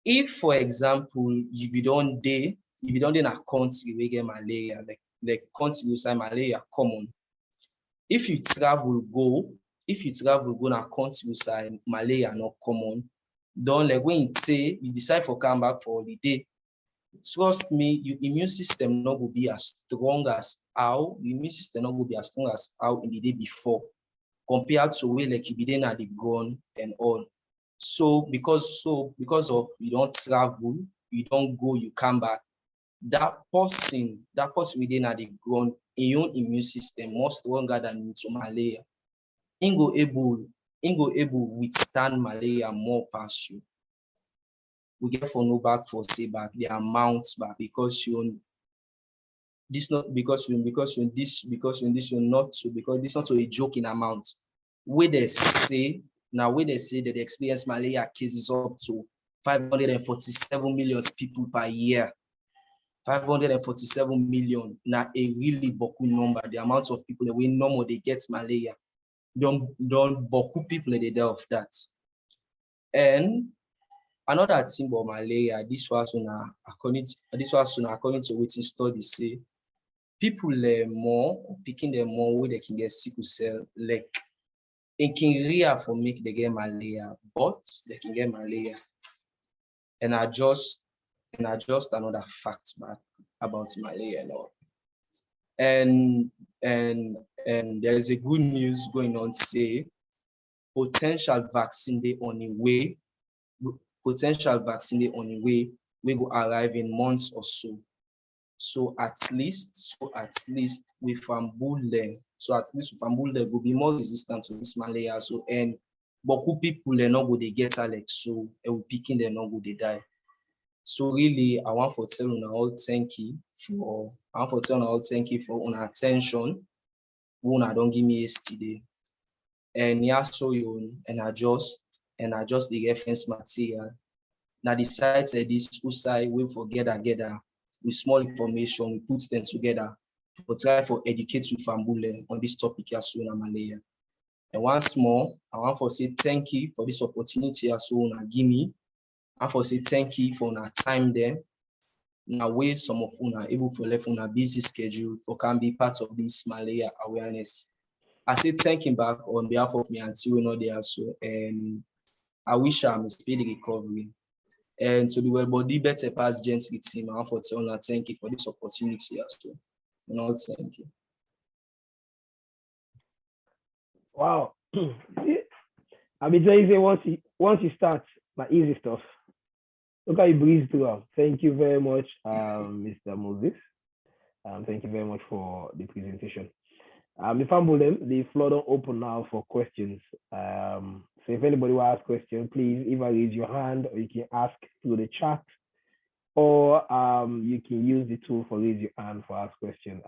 If for example you be done dey in a country where get malaria, like country inside malaria common. If you travel go na country inside malaria not common, don't like when you say you decide for come back for holiday, trust me, your immune system not will be as strong as how in the day before, compared to way like you be then at the ground and all. So because of you don't travel, you don't go, you come back, that person within at the ground, in your immune system more stronger than you to malaria. In go able withstand malaria more past you. We get for no back for say back the amounts back because this not so a joking amount. Where they say that they experience malaria cases up to 547 million people per year. 547 million now a really beaucoup number. The amount of people that we normal they get malaria. Don't beaucoup people they die of that. And another thing about malaria, this was according to what studies say, people picking them more where they can get sickle cell, like it can rare for make they get malaria, but they can get malaria. And I just another fact about malaria now. And there is a good news going on, say potential vaccine day on the way. We go arrive in months or so. So at least with Abdul, will be more resistant to this malaria. So and beaucoup people they not go they get Alex, so they will picking they not go they die. So really I want to tell you all thank you for your attention. Una don't give me yesterday. And yeah, so you and I just the reference material. Now the sites that this Sesay we forget together with small information, we put them together to try for educate with Abdul on this topic as soon as malaria. And once more, I want to say thank you for this opportunity as soon as give me. I want to say thank you for our time there. Now way some of you are able to left on a busy schedule for can be part of this malaria awareness. I say thank you back on behalf of me until we know there so and I wish I'm a speedy recovery. And to the Bodi Bεttεh past Gentri team, I want to tell you thank you for this opportunity as well. And all thank you. Wow. I mean, easy once you start, but easy stuff. Look how you breeze through. Thank you very much, Mr. Moses. Thank you very much for the presentation. If I'm with them, the floor don't open now for questions. So if anybody will ask questions, please either raise your hand or you can ask through the chat, or you can use the tool for raise your hand for ask questions.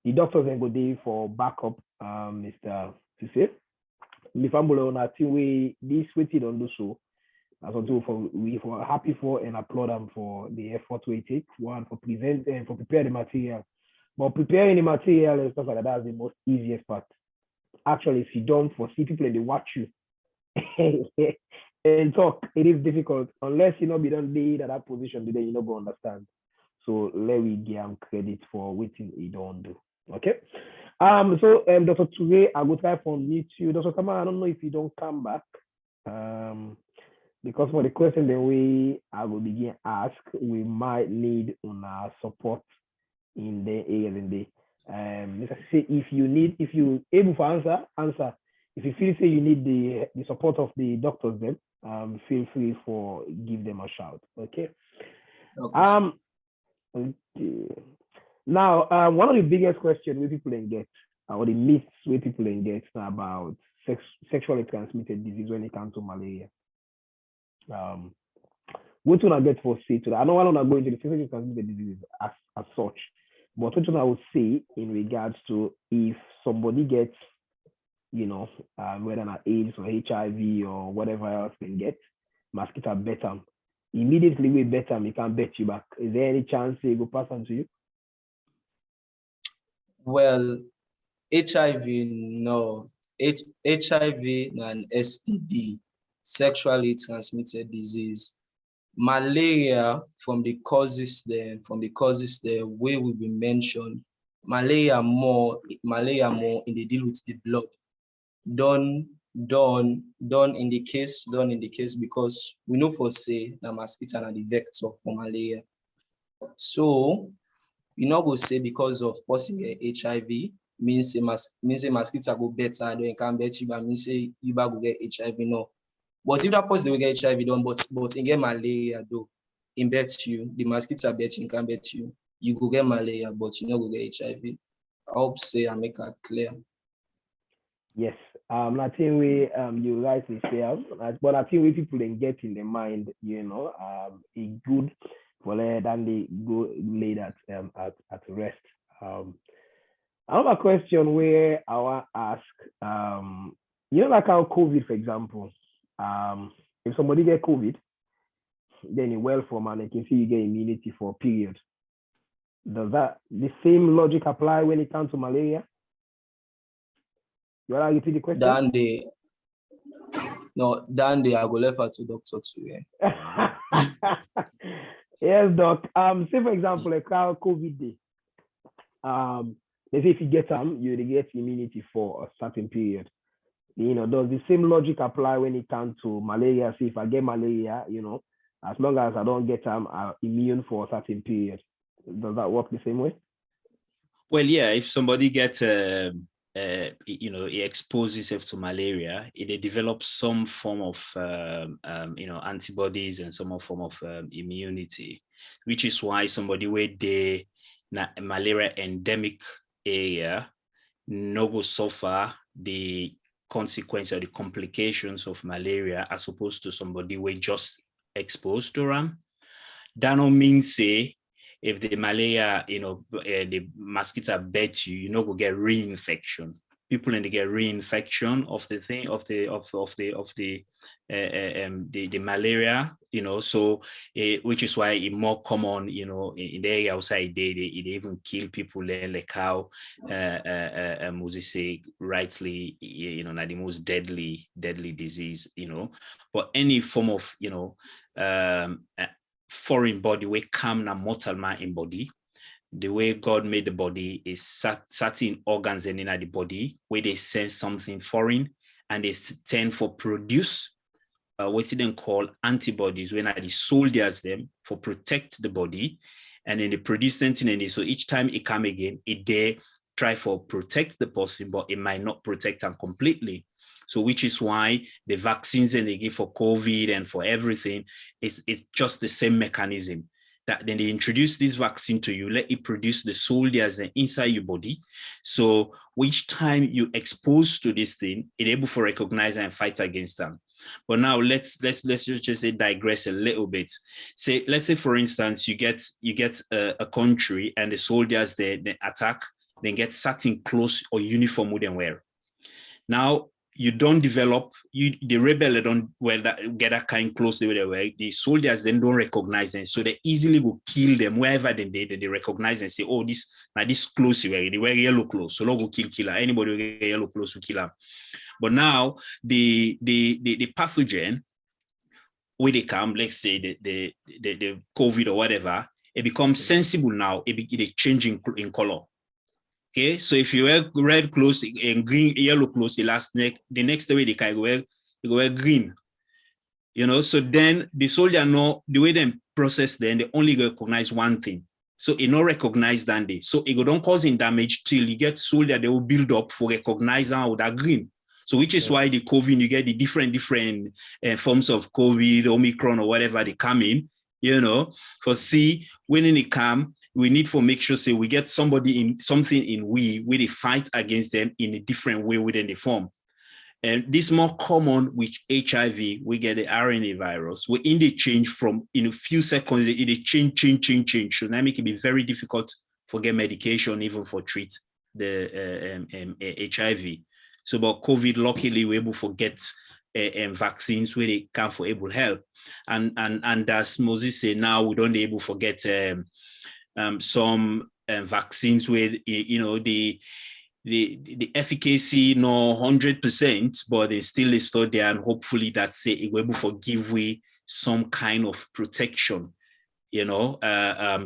The doctors and good day for backup, Mr. Sesay. If I'm on a team way this waited on do so. As we were happy for and applaud them for the effort we take. One, for present and for prepare the material. But preparing the material and stuff like that is the most easiest part. Actually, if you don't foresee people and they watch you and talk, it is difficult unless you know be done lead at that position, then you know go understand. So let me give him credit for waiting he don't do. Okay. Dr. Toure, I will try for meet you. Dr. Tama, I don't know if you don't come back. Because for the question that I will begin ask, we might need on our support in the areas in the Mr. Say if you able to answer. If you feel say you need the support of the doctors, then feel free for give them a shout. Okay. Okay. Now, one of the biggest questions where people can get, or the myths where people can get about sexually transmitted disease when it comes to malaria. What do I get for say to that? I don't want to go into the sexually transmitted disease as such, but what I would say in regards to if somebody gets, whether not AIDS or HIV or whatever else can get, mosquito Bεttεh, immediately with Bεttεh, we can bet you back. Is there any chance they go pass on to you? Well, HIV, no. HIV and STD, sexually transmitted disease. Malaria, from the causes there, where will be mentioned, malaria more in the deal with the blood. Done in the case because we know for say the mosquito and the vector for malaria. So you know go say because of possible HIV means a mosquito go better, then can bet you, but means say you go get HIV, no. But if that person will get HIV done, but in get malaria though, in bet you, the mosquito bet you, can bet you, you go get malaria, but you know go get HIV. I hope say I make that clear. Yes, I think we you rightly say, but I think we people then get in the mind, a good for then they go lay that at rest. Another question where I want to ask, like how COVID, for example, if somebody get COVID, then you well from and you can see you get immunity for a period. Does that the same logic apply when it comes to malaria? You want to repeat the question? Dan, I go left to Dr. Toure. Yes, doc. Say for example, like how COVID day. Let's say if you get you get immunity for a certain period. Does the same logic apply when it comes to malaria? See, if I get malaria, as long as I don't get I'm immune for a certain period. Does that work the same way? Well, yeah. If somebody gets he exposes himself to malaria, it develops some form of antibodies and some form of immunity, which is why somebody with the malaria endemic area no go suffer the consequence or the complications of malaria as opposed to somebody who just exposed to them. That don't mean say if the malaria, the mosquito bite you, go get reinfection. People in the get reinfection of the thing of the malaria, so which is why it's more common, in the area outside they even kill people there, like how Moses say rightly, not the most deadly disease, but any form of foreign body we come na mortal man in body. The way God made the body is certain organs in the body where they sense something foreign and they tend for produce what they then call antibodies when the soldiers them for protect the body, and then they produce something and so each time it come again, it they try for protect the person, but it might not protect them completely. So which is why the vaccines and they give for COVID and for everything, it's just the same mechanism. That then they introduce this vaccine to you, let it produce the soldiers inside your body. So each time you expose to this thing, it's able to recognize and fight against them. But now let's just say digress a little bit. Let's say for instance, you get a country and the soldiers they attack, then get sat in close or uniform with them wear. Now you don't develop, the rebel don't get that kind close to the way. The soldiers then don't recognize them, so they easily will kill them wherever they recognize and say, oh, this close they wear yellow clothes, so long will kill her. Anybody will get yellow clothes will kill her. But now the pathogen, when they come, let's say the COVID or whatever, it becomes sensible now. It changes in color. Okay, so if you wear red clothes and green, yellow clothes, the next day they can wear green. You know, so then the soldier know the way they process, then they only recognize one thing. So it not recognize that day. So it don't cause damage till you get soldier, they will build up for recognize now with that green. So which is why the COVID, you get the different forms of COVID, Omicron or whatever they come in, you know, for see when they come, we need to make sure, say, we get something in where they fight against them in a different way within the form. And this more common with HIV, we get the RNA virus. We in the change from in a few seconds, it change. So that make it be very difficult for get medication, even for treat the HIV. So but COVID, luckily, we're able to get vaccines where they can for able help. And as Moses said, now we don't able to get some vaccines where, you know, the efficacy no 100%, but they still stored there, and hopefully that say it will able to give way some kind of protection, you know,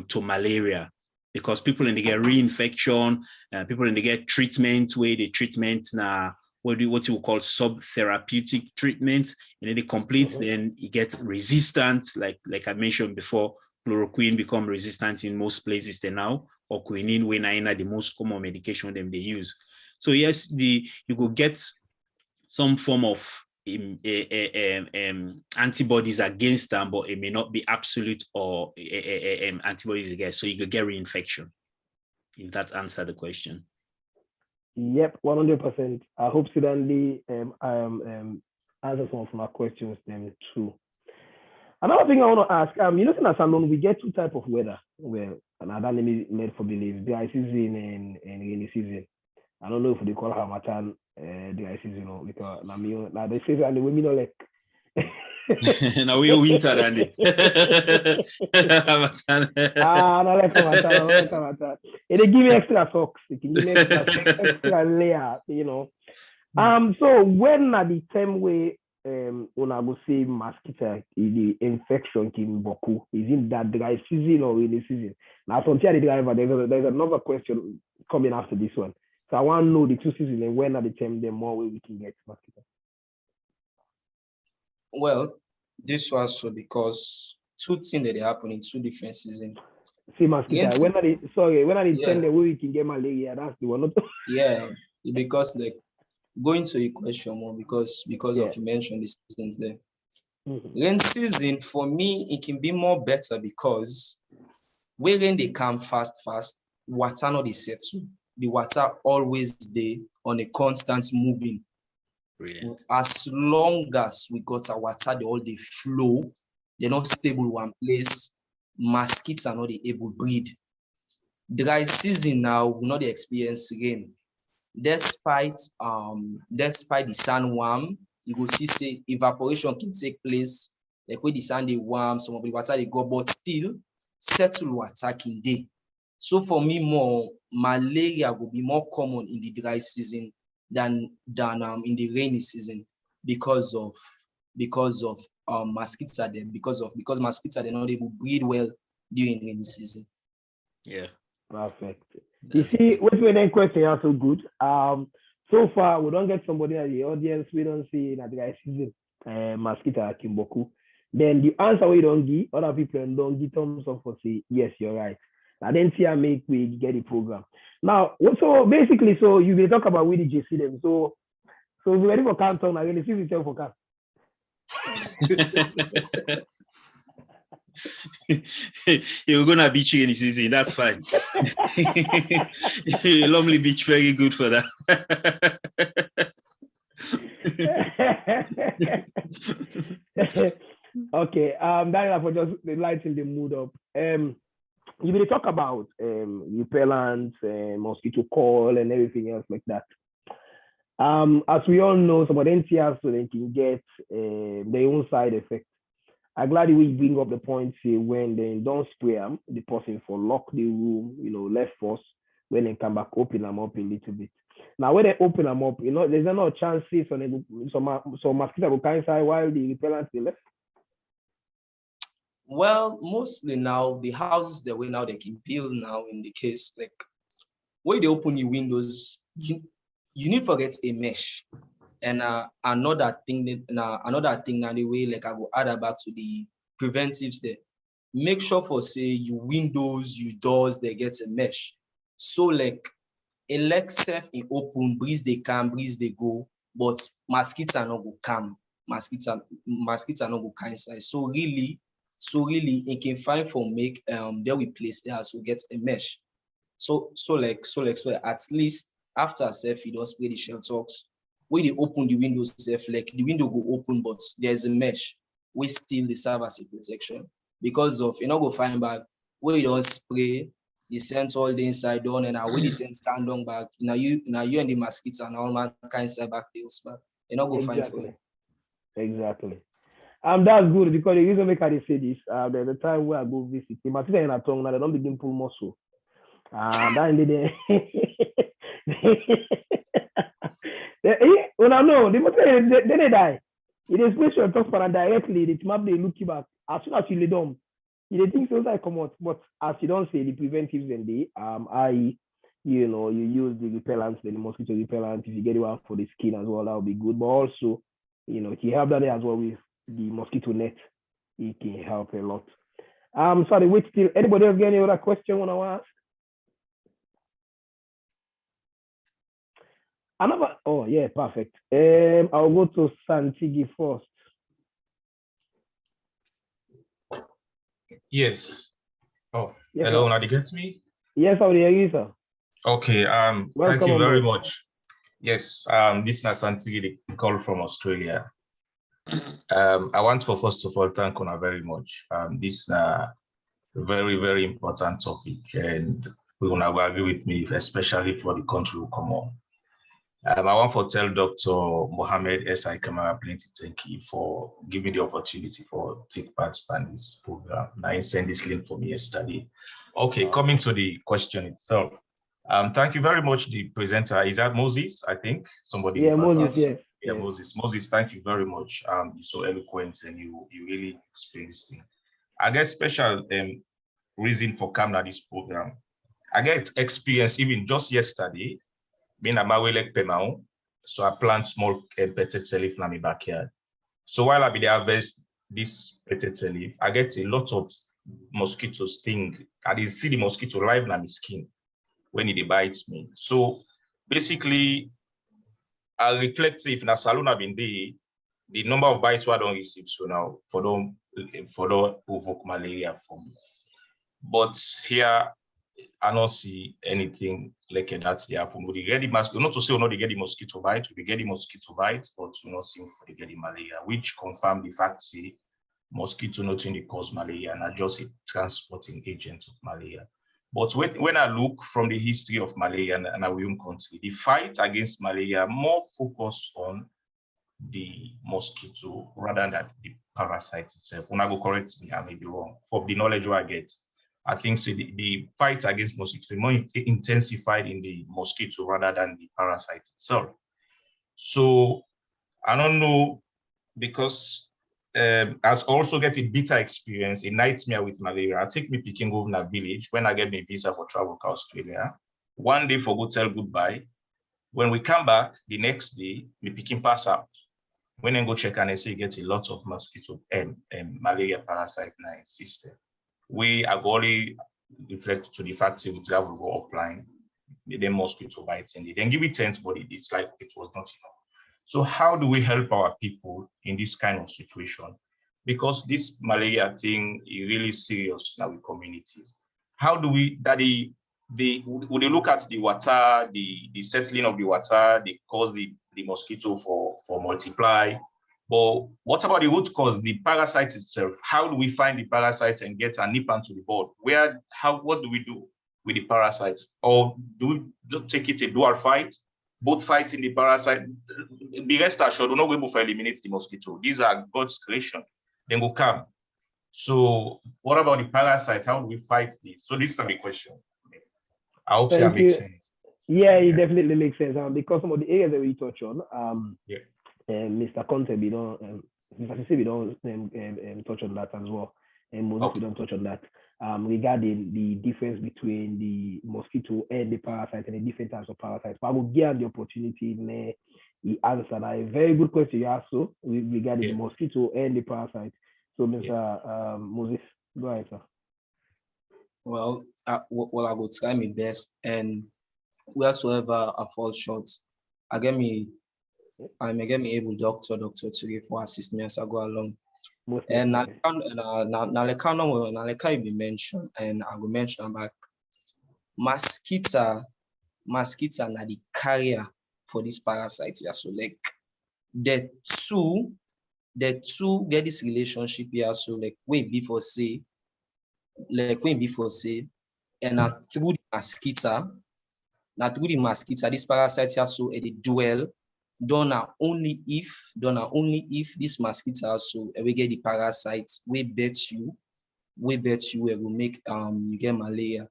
to malaria, because people in they get reinfection, people in they get treatment where the treatment now what you call sub-therapeutic treatment, and then they complete, then you get resistant, like I mentioned before. Chloroquine become resistant in most places they now, or quinine, when are the most common medication them they use. So yes, you could get some form of antibodies against them, but it may not be absolute or antibodies against. So you could get reinfection. If that answered the question. Yep, 100%. I hope Sudanli answer some of my questions then too. Another thing I want to ask, you know, in Salon, we get two types of weather. Well, and I don't made for believe dry season and rainy season. I don't know if they call Hamatan dry season or because now they say and the women are like now we winter and it. I like Hamatan. And they give me extra socks. They can give me extra layer, you know. So when at the time where when I go say mosquito, the infection can boku. Is it that dry season or rainy season? Now, from the driver, there's another question coming after this one. So I want to know the two seasons and when at the time the more way we can get mosquito. Well, this was so because two things that happen in two different seasons. See mosquito. Yes. When are the time the way we can get malaria? That's the one. Yeah, because like. Going to your question more because of you mentioned the seasons there. Rain season for me it can be more better because when they come fast, water not is settle. The water always there on a constant moving. Brilliant. As long as we got our water, they all they flow, they're not stable one place. Mosquitoes are not able to breed. Dry season now we not experience rain. Despite the sun warm, you will see say evaporation can take place, like when the sun they warm, some of the water they go, but still settle water can day. So for me, more malaria will be more common in the dry season than in the rainy season because of mosquitoes are there, because mosquitoes are not able to breed well during rainy season. Yeah. Perfect. You see, what we then question are so good. So far we don't get somebody at the audience we don't see in a dry season mosquito Kimboku. Then the answer we don't give, other people don't give thumbs up for say yes, you're right. I didn't see make we get the program. Now, so basically, so you will talk about with the JC them. So So if you're ready for canton, I'm going to see you for can. You're gonna beach you in the season, that's fine. Lovely beach, very good for that. Okay, that for just lighting the mood up. You will talk about repellents, mosquito coil, and everything else like that. As we all know, some of the NTRs so they can get their own side effects. I'm glad we bring up the point here when they don't spray them, the person for lock the room, less force. When they come back, open them up a little bit. Now, when they open them up, there's no chances on some mosquito will come inside while the repellent they left. Well, mostly now the houses that way now they can build now in the case like when they open the windows, you need to forget a mesh. And another thing now the way like I will add back to the preventives there. Make sure for say your windows, your doors, they get a mesh. So like elect in open, breeze they come, breeze they go, but mosquitoes are not go come. Mosquitoes are not go come inside. So really it can find for make there we place there so get a mesh. So at least after self you don't spray the shelters. When they open the windows self, like the window go open, but there's a mesh which still serve as a protection. Because of you not go find back where you don't spray, the scent all the inside on, and when the scent stand down back, now you and the mosquitoes and all mankind side back deals back. You not go find for it. Exactly. That's good because the reason make I say this, there's the time where I go visit the mosquito in a tongue now they don't begin pull muscle. That indeed when I know they die. It is special talk for directly, the map they look you back. As soon as you lay down, you think so I come out. But as you don't say the preventives and the you use the repellents, the mosquito repellent. If you get it out for the skin as well, that will be good. But also, if you have that as well with the mosquito net, it can help a lot. Sorry, wait still. Anybody else get any other question when I ask? Oh yeah, perfect. I'll go to Santigi first. Yes. Oh, yes, hello, sir. now you get me? Yes, I will hear you, sir. Okay, Welcome thank you very aboard. much. Yes, this is Santigi, the call from Australia. I want to first of all thank Una very much. This is a very, very important topic, and we will agree with me, especially for the country will come on. I want to tell Dr. Mohammed Sesay Kamara plenty thank you for giving the opportunity for take part in this program. I sent this link for me yesterday. Okay, coming to the question itself. Thank you very much, the presenter. Is that Moses? I think somebody. Yeah, Moses. Yes. Yeah, yes. Moses, thank you very much. You're so eloquent and you really explain this thing. I guess special reason for coming to this program. I get experience even just yesterday. Being a Mawelek Pemao, so I plant small Bεttεh leaf in my backyard. So while I be the harvest this Bεttεh leaf, I get a lot of mosquito sting. I did see the mosquito live in my skin when it bites me. So basically, I reflect if in a salon I've been there, the number of bites I don't receive so now for don't provoke malaria for me. But here I don't see anything like that here. We get the mosquito, not to say we not get the mosquito bite, we get the mosquito bite, but we not seeing for get the malaria, which confirm the fact say mosquito not only cause malaria and are just a transporting agent of malaria. But when I look from the history of malaria in our own country, the fight against malaria more focused on the mosquito rather than the parasite itself. When I go correct me, I may be wrong. For the knowledge I get, I think the fight against mosquito is more intensified in the mosquito rather than the parasite itself. So I don't know, because I also get a bitter experience, a nightmare with malaria. I take me picking over a village when I get my visa for travel to Australia. One day for go tell goodbye. When we come back, the next day, me picking pass out. When I go check and I say get a lot of mosquito and malaria parasite in our system. We are only reflect to the fact that we travel go offline, then mosquito biting, then give it 10, but it's like it was not enough. So how do we help our people in this kind of situation? Because this malaria thing is really serious in our communities. How do we, that they look at the water, the settling of the water, they cause the mosquito for multiply. But what about the root cause, the parasite itself? How do we find the parasite and get a nip onto the board? What do we do with the parasite? Or do we take it a dual fight? Both fighting the parasite? Be rest assured, we're not able to eliminate the mosquito. These are God's creation. Then will come. So what about the parasite? How do we fight this? So this is the question. I hope that makes sense. Yeah, it definitely makes sense. Because some of the areas that we touch on, Mr. Conte, we don't, Mr. Sesay, we don't touch on that as well. And Moses, we don't touch on that. Regarding the difference between the mosquito and the parasite and the different types of parasites. But I will give the opportunity in the answer. A very good question you asked so regarding the mosquito and the parasite. So, Mr. Moses, go ahead, sir. Well, I will try my best, and wheresoever I fall short, I get me able doctor to for assist me as I go along. And now you be mentioned, and I will mention back mosquito na the carrier for this parasite. Yeah, so like the two get this relationship here. So like when before say, and through the mosquito, this parasite here so a dwell. Done only if this mosquito so we get the parasites, we bet you it will make you get malaria.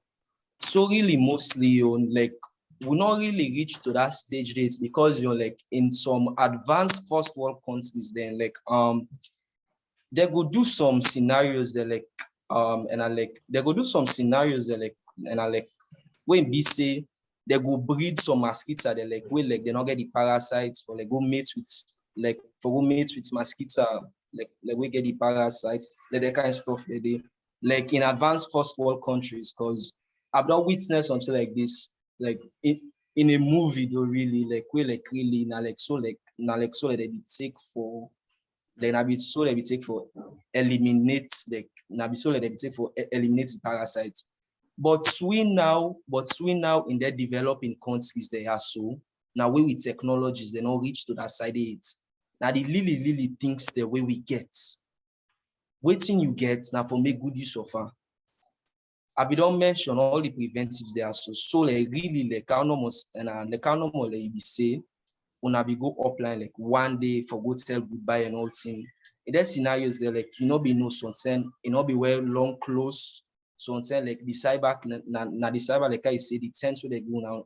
So really mostly like we not really reach to that stage yet, because like in some advanced first world countries, then like they go do some scenarios that like when we say they go breed some mosquito, they like they not get the parasites, or like go mate with mosquito, like we get the parasites, like that kind of stuff they like in advanced first world countries. Because I've not witnessed something like this, like in a movie though, really, like we like really they be take for eliminate the parasites. But we now in their developing countries, they are so now we with technologies, they not reach to that side it. Now the really thinks the way we get. Waiting you get now for make good use of her. I be don't mention all the preventives there. So like really like how normal like you say when we go offline like one day for go tell goodbye and all thing. In that scenarios there like be no something, be well long close. Something like the cyber na the cyber like I say the tents where they go now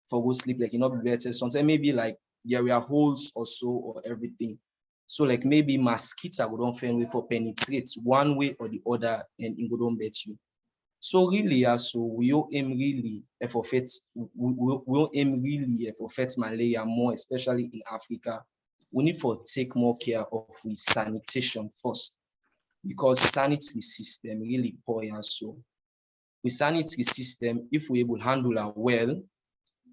for go sleep like be better. Something maybe like there were holes or so or everything. So like maybe mosquito go don't find way for penetrate one way or the other and it go don't bet you. So really, so we aim really for malaria more, especially in Africa. We need to take more care of with sanitation first, because sanitary system really poor. So with sanitary system, if we able handle it well,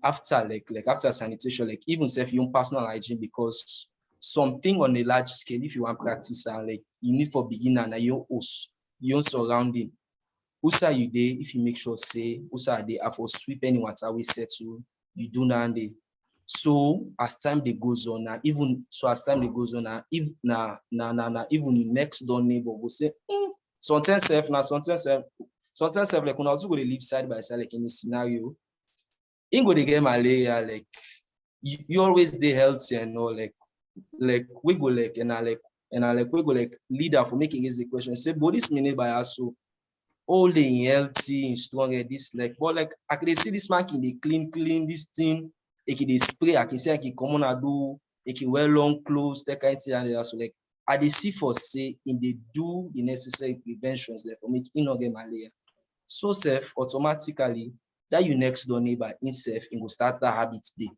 after after sanitation, like even self your personal hygiene, because something on a large scale, if you want practice, like you need for beginner na your host, your surrounding. Usa you day if you make sure say usa they for sweep any water we settle you do now day. So as time they goes on now, even if even the next door neighbor will say sometimes self like when I also go to live side by side like in this scenario, in go to get malaria, like you always stay healthy and all like we go like and I we go like leader for making easy question say but this minute by us so old and healthy and strong at this like but like I can see this man can they clean this thing, it can they spray, I can see I can come on do it can wear long clothes, that kind of thing, and also like I they see for say in they do the necessary preventions there for make not get malaria. So self automatically that you next door neighbor in self and go start that habit day.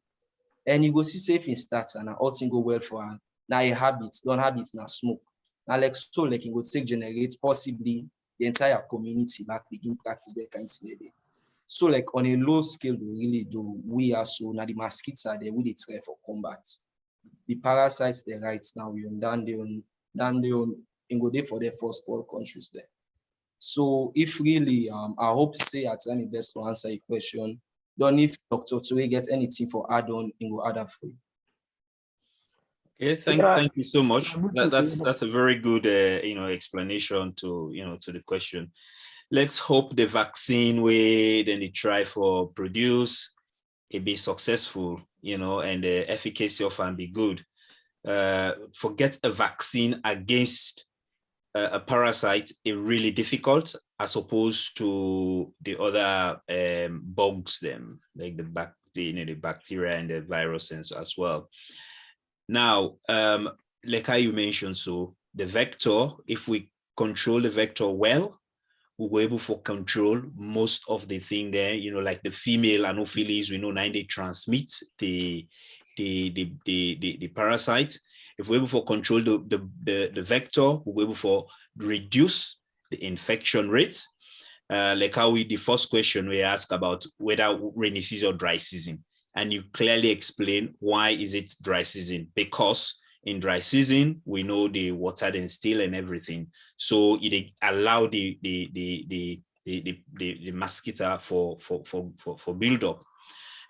And you go see safe in starts and all thing go well for her. Now a habit, don't habit now smoke. Now like so like it go take generate possibly the entire community back begin practice their kind of thing. So like on a low scale, we really do. We are so now the mosquitoes are there, we try for combat. the parasites they right now we down in go there for the first world countries there. So if really I hope say at any best to answer your question. Don't if Dr. Tue get anything for add on in go add for you. Okay, thank you so much. That's a very good explanation to to the question. Let's hope the vaccine way then they try for produce it be successful, and the efficacy of and be good. Forget a vaccine against a parasite is really difficult as opposed to the other bugs, them like the bacteria and the viruses as well. Now, like how you mentioned, so the vector, if we control the vector well, we were able to control most of the thing there, like the female anopheles, we know now they transmit the parasite. If we're able to control the vector, we're able to reduce the infection rate. Like how the first question we asked about whether rainy season or dry season, and you clearly explain why is it dry season, because in dry season we know the water then still and everything, so it allow the mosquito for build up.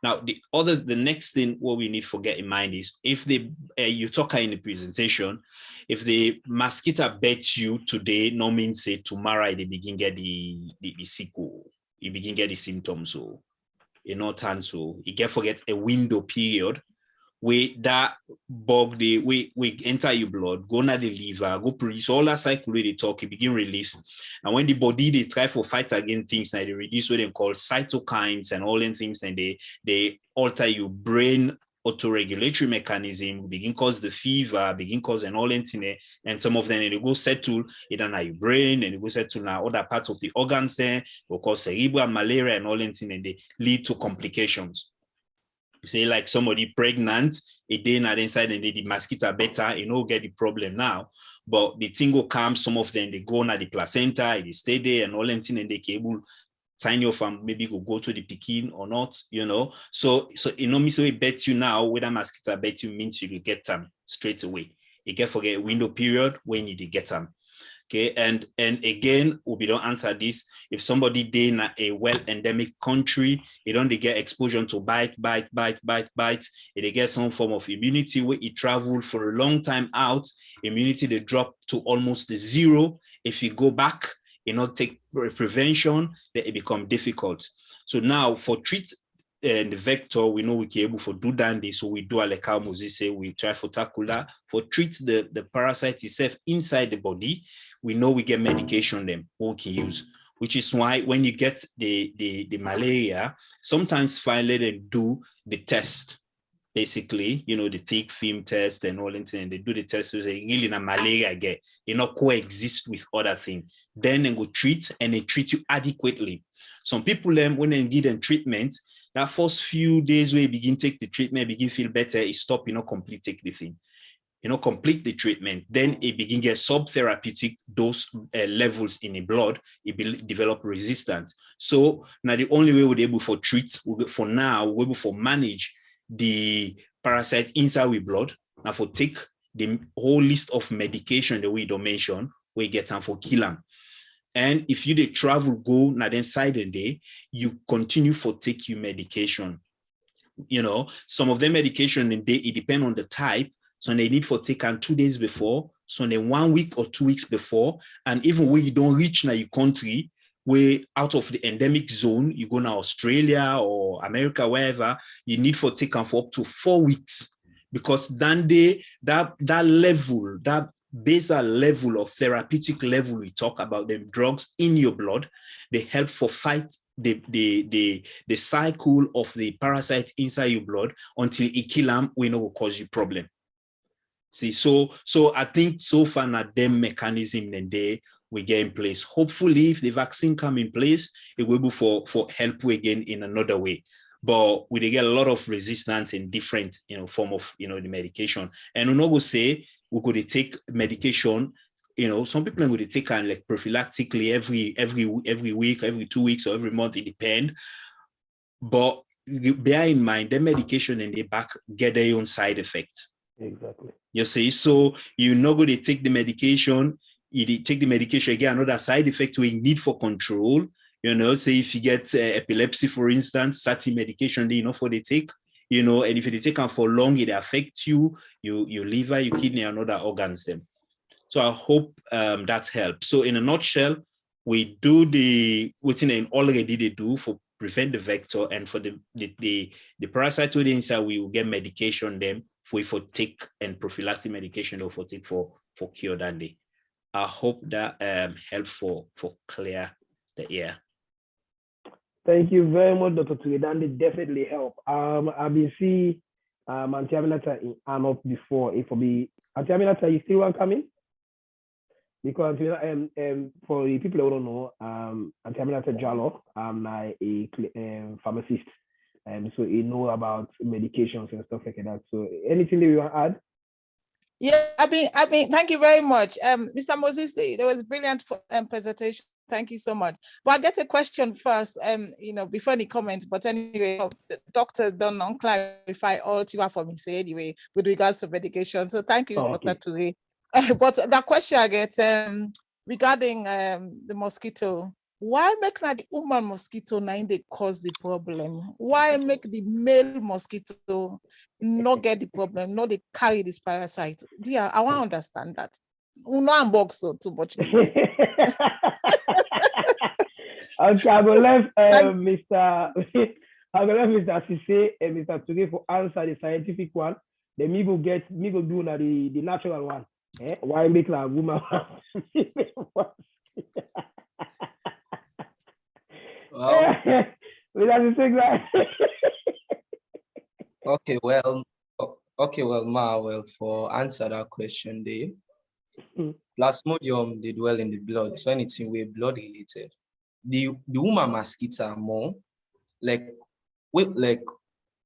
Now the next thing what we need to get in mind is if you talk in the presentation, if the mosquito bites you today, no means say tomorrow they begin get the sequel, you begin get the symptoms, so time, so you get forget a window period where that bug we enter your blood, go na the liver, go produce all that cycle where they talk, it begin release. And when the body they try for fight against things, now they reduce what they call cytokines and all them things, and they alter your brain autoregulatory mechanism, begin cause the fever, begin cause and all them thing, and some of them they go settle either in your brain and they go settle now other parts of the organs there, will cause cerebral malaria and all them thing, and they lead to complications. Say like somebody pregnant, a day not inside and the mosquito better, get the problem now. But the thing will come, some of them they go na the placenta, they stay there and all them thing, and they able tiny of them maybe go to the Pekin or not, So me so it bet you now whether mosquito bet you means you get them straight away. You get forget window period when you get them. Okay, and again, we don't answer this. If somebody they in a well endemic country, they don't get exposure to bite, they get some form of immunity where it travel for a long time out, immunity they drop to almost zero. If you go back, take prevention, then it become difficult. So now for treat the vector, we know we can able to do that. So we do like how Moses say, we try for tackle that. For treat the parasite itself inside the body, we know we get medication them we can use, which is why when you get the malaria, sometimes finally they do the test. Basically, the thick film test and all that, and they do the test, so they really na malaria get, coexist with other things. Then they go treat, and they treat you adequately. Some people, when they give them treatment, that first few days where you begin take the treatment, begin feel better, it stop, complete take the thing. Complete the treatment, then it begin get sub-therapeutic dose levels in the blood, it develop resistance. So now the only way we're able for treat, for now, we're able for manage the parasite inside with blood. Now for take the whole list of medication that we don't mention, we get them for kill them. And if you dey travel go now then side a day, you continue for take your medication. Some of the medication in day, it depend on the type. So they need for take on 2 days before, so then 1 week or 2 weeks before, and even when you don't reach now your country, where out of the endemic zone, you go now Australia or America, wherever, you need for take on for up to 4 weeks, because then that level, that basal level of therapeutic level we talk about, them drugs in your blood, they help for fight the cycle of the parasite inside your blood until it kill them, we know will cause you problem. See, so I think so far now them mechanism and they we get in place. Hopefully, if the vaccine come in place, it will be for help you again in another way. But we get a lot of resistance in different form of the medication. And we will say we could take medication. Some people would take like prophylactically every week, every 2 weeks, or every month. It depends. But bear in mind, the medication and the back get their own side effects. Exactly. You see, so you're not going to take the medication. You take the medication again, another side effect we need for control. Say if you get epilepsy, for instance, certain medication they for the take. And if you take them for long, it affects your liver, your kidney, and other organs. Them. So I hope that helps. So in a nutshell, we do within already they do for prevent the vector, and for the parasite to the inside, we will get medication them for take and prophylactic medication or for take for cure that day. I hope that helps for clear the air. Thank you very much, Dr. Turidandi. Definitely help. I've been seeing Auntie Aminata in Anop before. If for be Auntie Aminata, you still want coming? Because for the people who don't know, Auntie Aminata Jallo, I'm a pharmacist, so you know about medications and stuff like that. So anything that you want to add? Yeah, I mean, thank you very much, Mr. Moses. There was a brilliant presentation. Thank you so much. Well, I'll get a question first, before any comment, but anyway, the doctors don't clarify all you have for me, say anyway, with regards to medication. So thank you, Dr. Ture. But the question I get regarding the mosquito, why make not the woman mosquito now they cause the problem? Why make the male mosquito not get the problem, not they carry this parasite? Dear, I want to understand that. I'm box so too much. Okay, I will let Mr. Sesay and Mr. Ture for answer the scientific one. Then me go do the natural one. Why make a woman? Okay, well, for answer that question, they Plasmodium they dwell in the blood, so anything with blood related. The woman mosquitoes are more when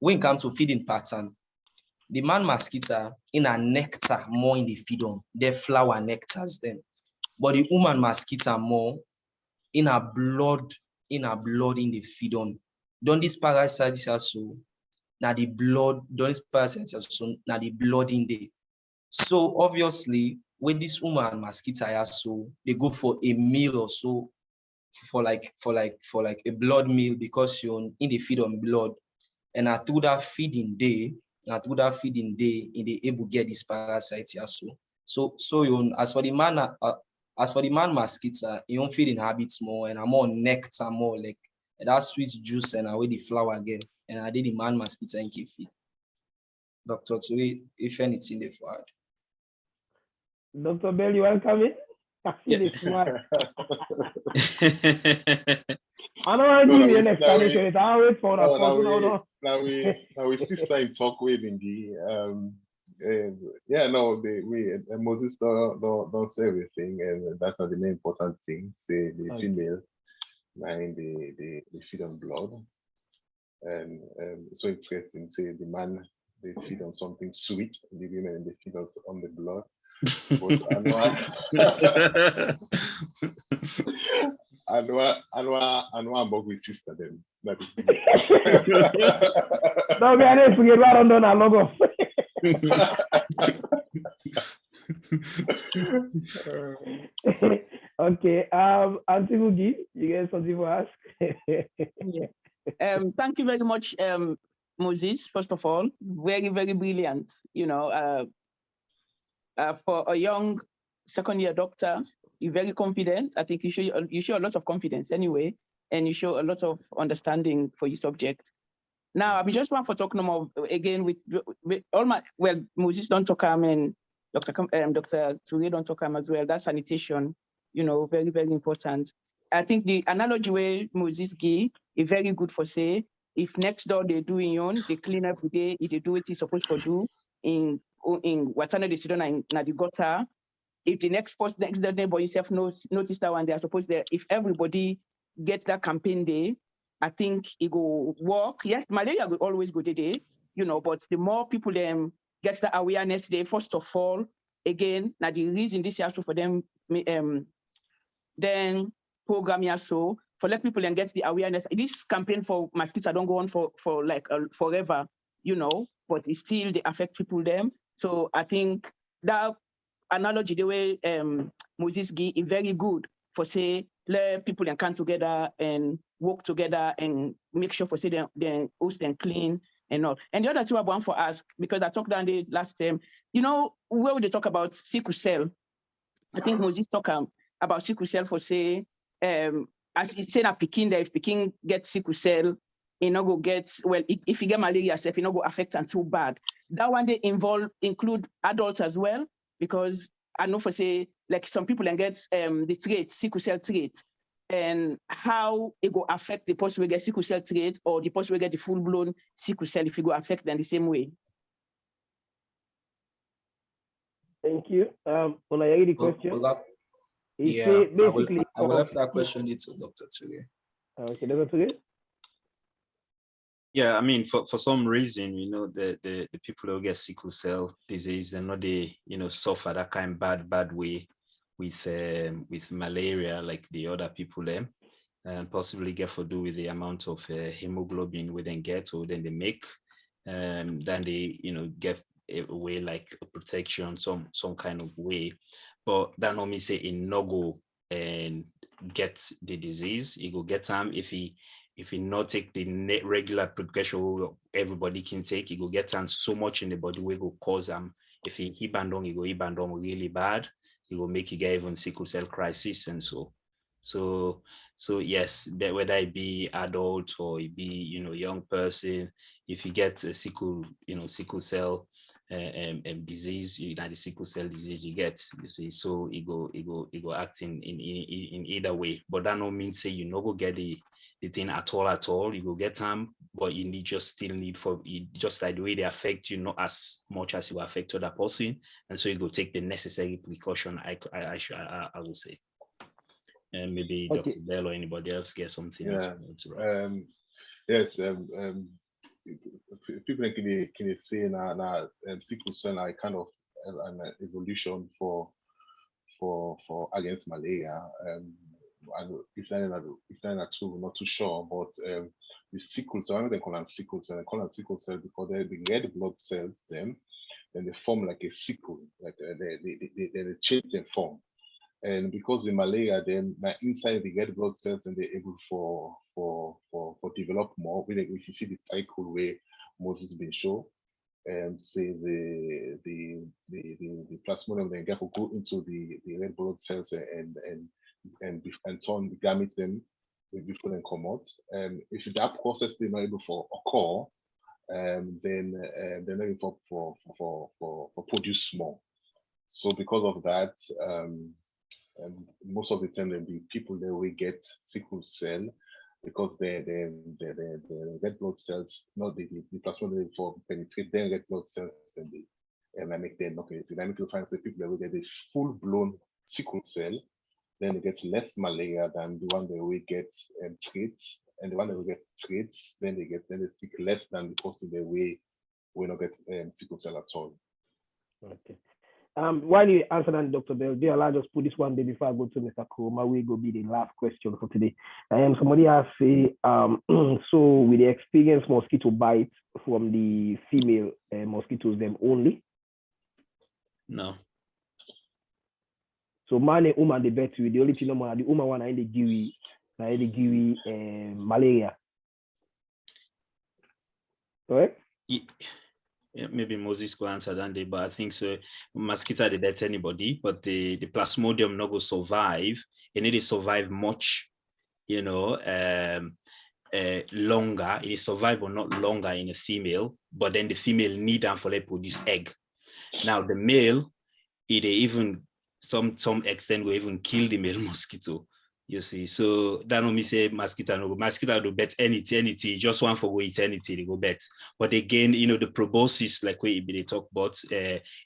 it comes to feeding pattern. The man mosquito in a nectar more in the feedon, they flower nectars then. But the woman mosquito more in a blood in the feedon. Don't these parasites also now the blood, don't these parasites also now the blood in there. So obviously when this woman mosquito also they go for a meal or so for like a blood meal because you're in the feed on blood, and through that feeding day in the able get this parasite also. So as for the man mosquito, you don't feed in habits more and more nectar more like that sweet juice and away the flower again and I did the man mosquito and keep feed. Dr. Tui, if anything they forward. Dr. Bell, you welcome it. I see this smile. I don't want to give you an explanation. It's always for that. Now we sister in talk with in the Moses don't say everything, and that's not the main important thing. Say the female nine the feed on blood, and so interesting. Say the man they feed on something sweet, the women they feed on the blood. But I know I'm with sister then. No, we are forget what on a logo. Okay, Auntie Mugi, you guys something to ask? Yeah. Thank you very much, Moses. First of all, very, very brilliant. For a young second-year doctor, you're very confident. I think you show a lot of confidence anyway, and you show a lot of understanding for your subject. Now, I just want to talk no more again with all my Moses don't talk and Dr. Ture don't talk as well. That's sanitation, very, very important. I think the analogy where Moses gave is very good for say, if next door they do they clean every day, if they do what it's supposed to do in whatever they sit on in the gutter, if the next door neighbor yourself notice that one, they are supposed to, if everybody gets that campaign day, I think it will work. Yes, malaria will always go today, but the more people get the awareness day, first of all, again, now the reason this year so for them, then program here so for let people and get the awareness. This campaign for mosquitoes don't go on for like forever, but it's still they affect people them. So I think that analogy, the way Moses give, is very good for say, let people can come together and work together and make sure for say they host and clean and all. And the other two I want for ask, because I talked down the last time, you know, where they talk about sickle cell, I think Moses talk about sickle cell for say, as he said at Peking, that if Peking gets sickle cell, you know, go get, well, if you get malaria, if you know, go affect and too bad. That one they include adults as well, because I know for say, like some people can get the trait, sickle cell trait, and how it go affect the person who get sickle cell trait or the person who get the full-blown sickle cell if it go affect them the same way. Thank you. When I hear the question, yeah, basically, I will have that question to Dr. Ture. Okay, Dr. Ture? Yeah, I mean, for some reason, you know, the people who get sickle cell disease, they're not suffer that kind of bad way with malaria like the other people there, and possibly get to do with the amount of hemoglobin we then get or then they make, then they get away like a protection some kind of way, but that not mean say in no go and get the disease. He go get them if he not take the regular precaution everybody can take. He go get them so much in the body we go cause them. If he bandong, he go bandong really bad. He will make you get even sickle cell crisis and so yes, whether it be adult or it be young person, if you get a sickle cell disease, the sickle cell disease you get, you see, so it go act in either way. But that no mean say you no go get the thing at all. You go get them, but you still need for it, just like the way they affect you, not as much as you affect other person, and so you go take the necessary precaution. I will say, and maybe Okay. Dr. Bell or anybody else get something else to write. Yes, people can say now sickle cell are kind of an evolution for against malaria. If they're not too sure, but the sickle cell, I know they call them sickle cell. They call them sickle cell because they're the red blood cells. Then they form like a sickle, like they change their form. And because the malaria, then inside the red blood cells, and they're able for develop more. If you see the cycle where Moses been shown, and say the plasmodium then get go into the red blood cells and turn the gametes them before they come out. If that process is not able to occur, then they're not able for produce more. So because of that, most of the time the people that we get sickle cell because the red blood cells, not the plasmodium for penetrate their red blood cells and I make them not penetrate. I make you find the people that will get a full-blown sickle cell, then they get less malaria than the one that we get traits, and the one that we get traits, then they sick less than the person that we not get sickle cell at all. Okay. While you answer that, Dr. Bell, do you allow just put this one day before I go to Mr. Kuroma? We go be the last question for today. Somebody has say, so with the experienced mosquito bite from the female mosquitoes, them only? No. So man and woman the Bεttεh, the only thing the woman one in the GUI malaria. Correct? Yeah, maybe Moses could answer that day, but I think so. Mosquito they bet anybody, but the plasmodium not go survive. It need to survive much, longer. It survive or not longer in a female, but then the female need them for they produce egg. Now the male, it even some extent will even kill the male mosquito. You see, so that don't mean say mosquito do bet anything, just one for go eat anything, they go bet. But again, the proboscis, like they talk about,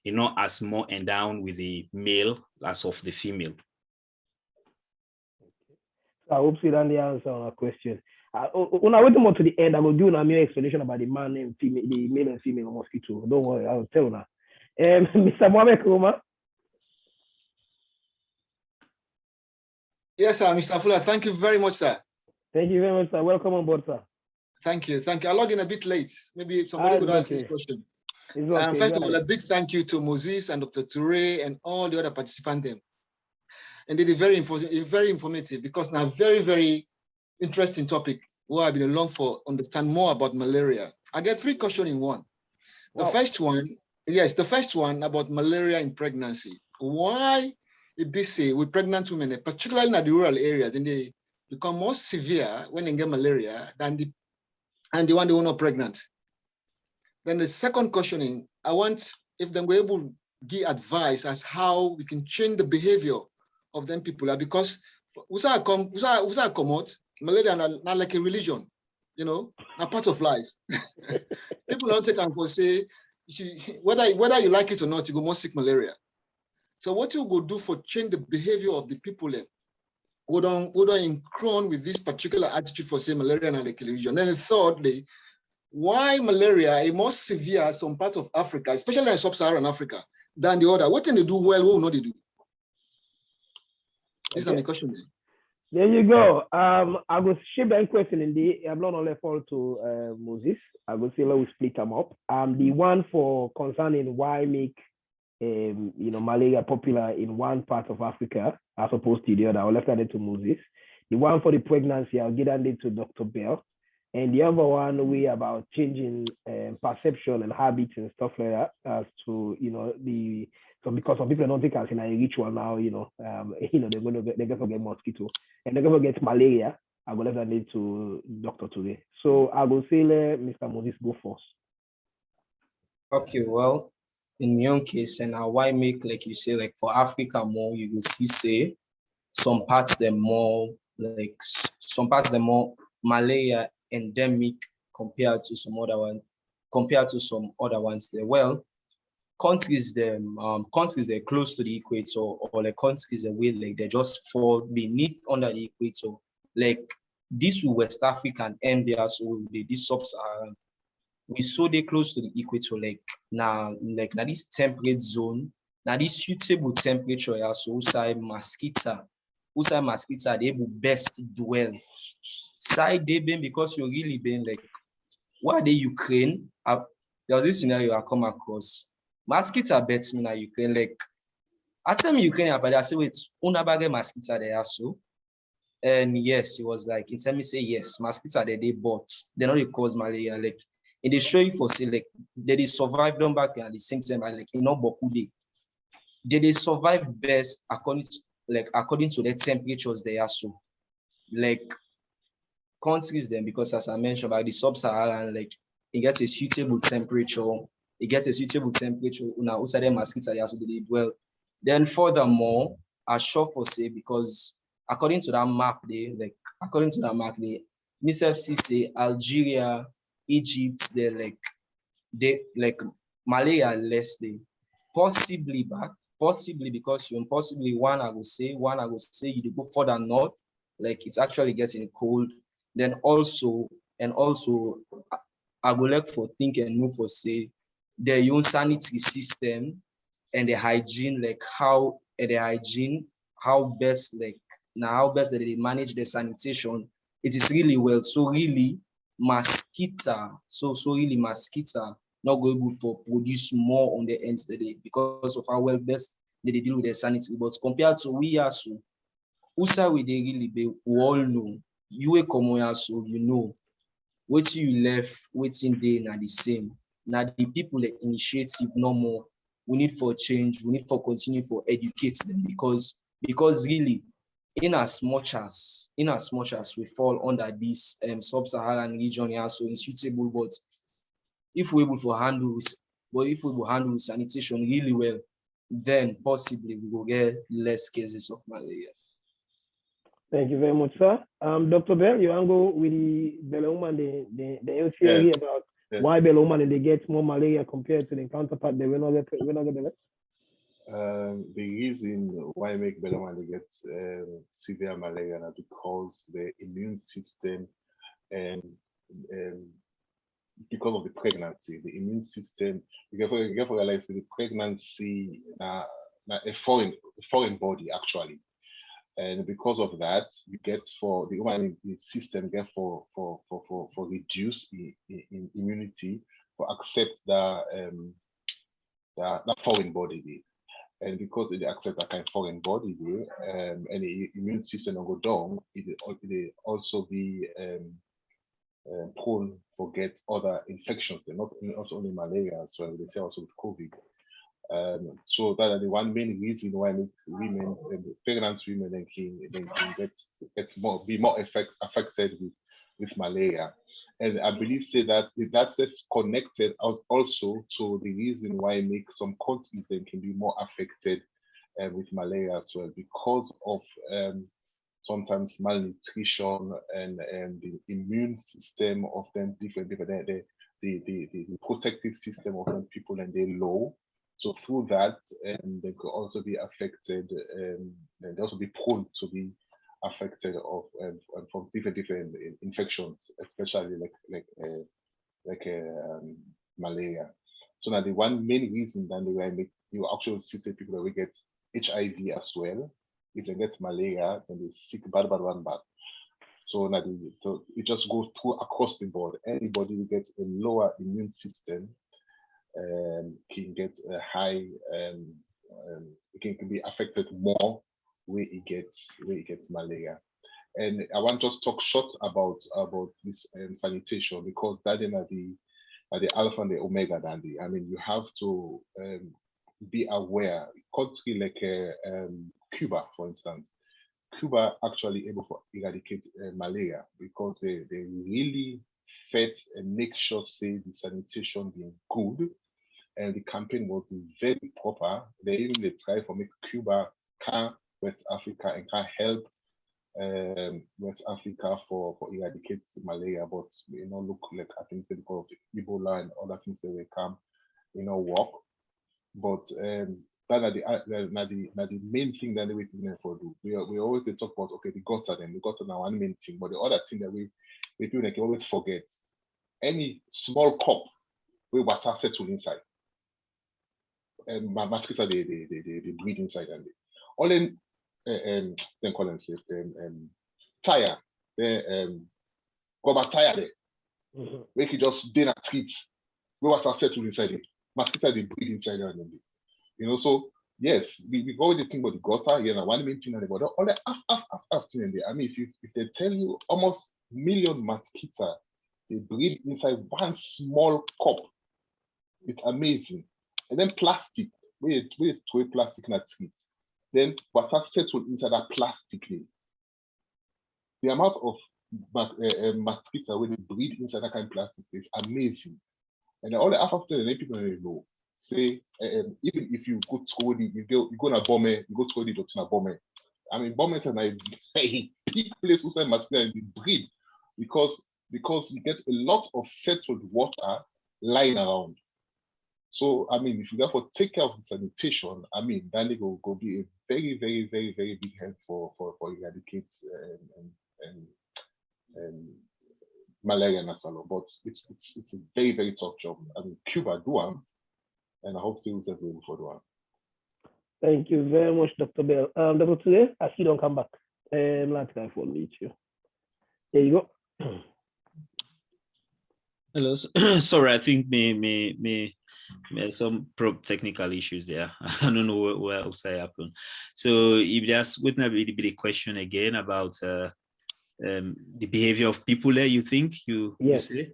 not as more endowed with the male as of the female. I hope you don't answer our question. When I wait more to the end, I will do a mere explanation about the man and female, the male and female mosquito. Don't worry, I'll tell now. Mr. Mohamed Kuroma. Yes, sir, Mr. Fuller. Thank you very much, sir. Thank you very much, sir. Welcome on board, sir. Thank you. I log in a bit late. Maybe somebody could ask this question. First of all, a big thank you to Moses and Dr. Toure and all the other participants. And they did very informative because now very, very interesting topic where I've been along for understand more about malaria. I get 3 questions in one. The first one about malaria in pregnancy. Why it be say with pregnant women, particularly in the rural areas, and they become more severe when they get malaria than the one they were not pregnant. Then the second questioning, I want if they were able to give advice as how we can change the behavior of them people, because usa come out, malaria not like a religion, you know, a part of life. People don't take time for say, whether you like it or not, you go more sick malaria. So what you go do for change the behavior of the people would incron with this particular attitude for say malaria and like a religion. Then thirdly, why malaria is more severe in some parts of Africa, especially in sub-Saharan Africa, than the other? What can they do well, what will not they do? These are my questions. There you go. I will ship that question in the I'm not only fall to Moses. I will say let's split them up. The one for concerning why make malaria popular in one part of Africa as opposed to the other. I'll left that to Moses. The one for the pregnancy, I'll get that to Dr. Bell. And the other one way about changing perception and habits and stuff like that as to because some people don't think as in a ritual now, they're going to get mosquito and they're going to get malaria. I will let that to Dr. Toure. So I will say let Mr. Moses go first. Okay, well, in my own case, and why make like you say like for Africa more, you will see say some parts they're more malaria endemic compared to some other ones there. Well, countries they're close to the equator or like countries that way like they just fall beneath under the equator. Like this West African and there so this sub-Saharan. We saw they close to the equator, like now this temperate zone, now this suitable temperature, so usai mosquito, they will best dwell. Side they been because you really been like, why the Ukraine? There was this scenario I come across. Mosquito bets me now Ukraine, like I tell me Ukraine, but I say wait, unabage mosquito there so. And yes, it was like, in time me say yes, mosquito they bought, they not cause malaria, like. And they show you for say like they survive them back at the same time like in Bokude. They survive best according to the temperatures they are so. Like countries then, because as I mentioned about the sub-Saharan, like it gets a suitable temperature. Now also the mosquitoes they also they dwell. Then furthermore, I sure for say because according to that map, myself say Algeria, Egypt, they malaria less they possibly because you possibly one I will say you go further north, like it's actually getting cold. Then also I would like for think and move for say their own sanitary system and the hygiene, like how best that they manage the sanitation. It is really well. So really mosquito not go able to produce more on the ends today because of how well best they deal with their sanity. But compared to we are so usa we they really be we all know you come so you know what you left waiting day now the same. Now the people that initiative no more. We need for change, we need for continue for educate them because really in as much as we fall under this sub-Saharan region, yeah, so it's suitable, but if we're able to handle sanitation really well, then possibly we will get less cases of malaria. Thank you very much, sir. Dr. Bell, you want to go with the Bella woman, the theory about why Bella woman they get more malaria compared to the counterpart they will not get the reason why make Bella they get severe malaria is because the immune system and because of the pregnancy, the immune system, you have to realize the pregnancy a foreign body actually. And because of that, you get for the human system get for reduced in immunity accept that foreign body day. And because they accept that kind of foreign body day, and the immune system will go down, it also be prone to get other infections. They're not only malaria as well, they say also with COVID. So that is the one main reason why women, pregnant women, can be more affected with malaria. And I believe that's connected also to the reason why make some countries then can be more affected with malaria as well, because of sometimes malnutrition and the immune system of them different, the protective system of them people and they're low. So through that, they could also be affected, and they also be prone to be affected from different infections, especially like malaria. So now the one main reason that you actually see people that we get HIV as well. If they get malaria, then they sick bad. So now it just goes through across the board. Anybody who gets a lower immune system can get a high, it can be affected more where it gets malaria. And I want to just talk short about this sanitation, because that is the alpha and the omega, Dandy. I mean, you have to be aware. Country like Cuba, for instance, Cuba actually able to eradicate malaria because they really fed and make sure say the sanitation being good, and the campaign was very proper. They try to make Cuba can West Africa and can help West Africa for eradicate malaria, but look like I think because of Ebola and other things that will come, work. But that are the main thing that we can for do. We always talk about the gutter now one main thing, but the other thing that we do like always forget, any small cup with water settle inside. And mosquitoes they breed inside and all in then call them safe tire rubber tire there. Make it just be a treat where water settle inside it. Mosquitoes they breed inside there and so yes, we already think about the gutter, one main thing and the all the half thing in there. I mean, if they tell you almost million mosquitoes they breed inside one small cup, it's amazing. And then plastic, we throw plastic in a treat. Then water settled inside that plastic. The amount of mosquitoes when they breed inside that kind of plastic is amazing. And all the after the people know say even if you go to you go to bomb, you go to the doctor bomb. I mean, bomb is a big place inside mosquito and they breed because you get a lot of settled water lying around. So, I mean, if you therefore take care of the sanitation, I mean, then it will be a very, very, very, very big help for eradicate and malaria and asylum. But it's a very, very tough job. I mean, Cuba do one, and I hope students are able for one. Thank you very much, Dr. Bell. Dr. Today, I see don't come back. Last time for meet you. There you go. Hello. Sorry, I think me some technical issues there. I don't know what else happened. So if there's wouldn't be a question again about the behavior of people there, you think you say?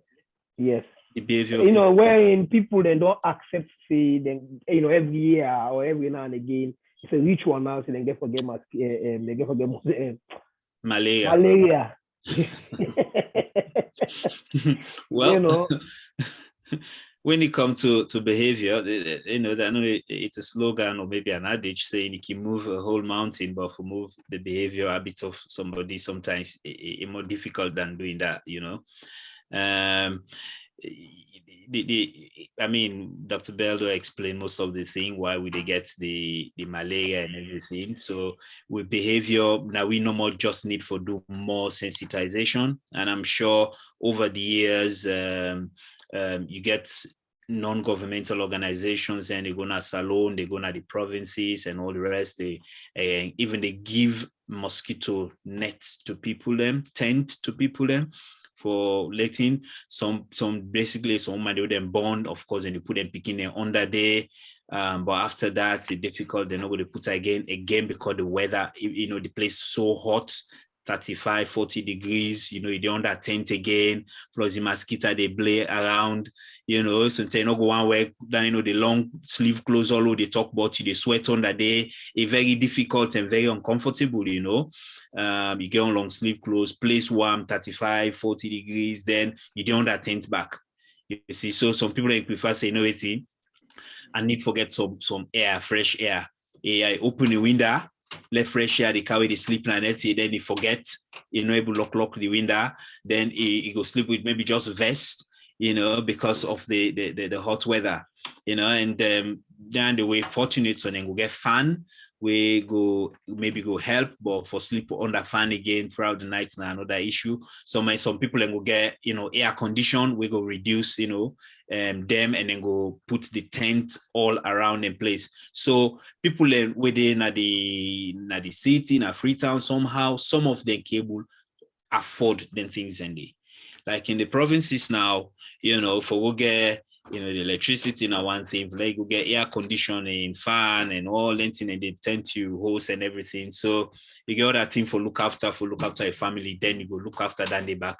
Yes. The behavior of wherein people then don't accept say then every year or every now and again it's a ritual now, so they get forget malaria. Well, when it comes to behavior, it's a slogan or maybe an adage saying you can move a whole mountain, but for move the behavior habits of somebody sometimes it's more difficult than doing that. I mean, Dr. Beldo explained most of the thing why we get the malaria and everything. So with behavior, now we no more just need for do more sensitization. And I'm sure over the years, you get non-governmental organizations and they go to Salon, they go to the provinces and all the rest. Even they give mosquito nets to people, tent to people for letting some basically some man they them born, of course, and they put them picking them under there. But after that, it's difficult. They're not going to put again because the weather, the place so hot. 35, 40 degrees, you're under tent again, plus the mosquito, they play around, so they not go one way, then, the long sleeve clothes, all they talk about, they sweat on that day, it's very difficult and very uncomfortable, you get on long sleeve clothes, place warm, 35, 40 degrees, then you don't under tent back. You see, so some people like prefer say, I need to get some air, fresh air. I open the window, let fresh air, the carry the sleep planet, then he forget, able to lock the window, then he go sleep with maybe just vest, because of the hot weather, and then the way fortunate, so then go get fan, we go help, but for sleep under fan again throughout the night now another issue. So some people then go get air condition, we go reduce them and then go put the tent all around in place. So people within the city, in a Freetown somehow, some of them cable afford them things and they like in the provinces now, for we get the electricity now one thing, like you get air conditioning, fan and all that thing, and they tend to host and everything. So you get all that thing for look after a family, then you go look after that day back.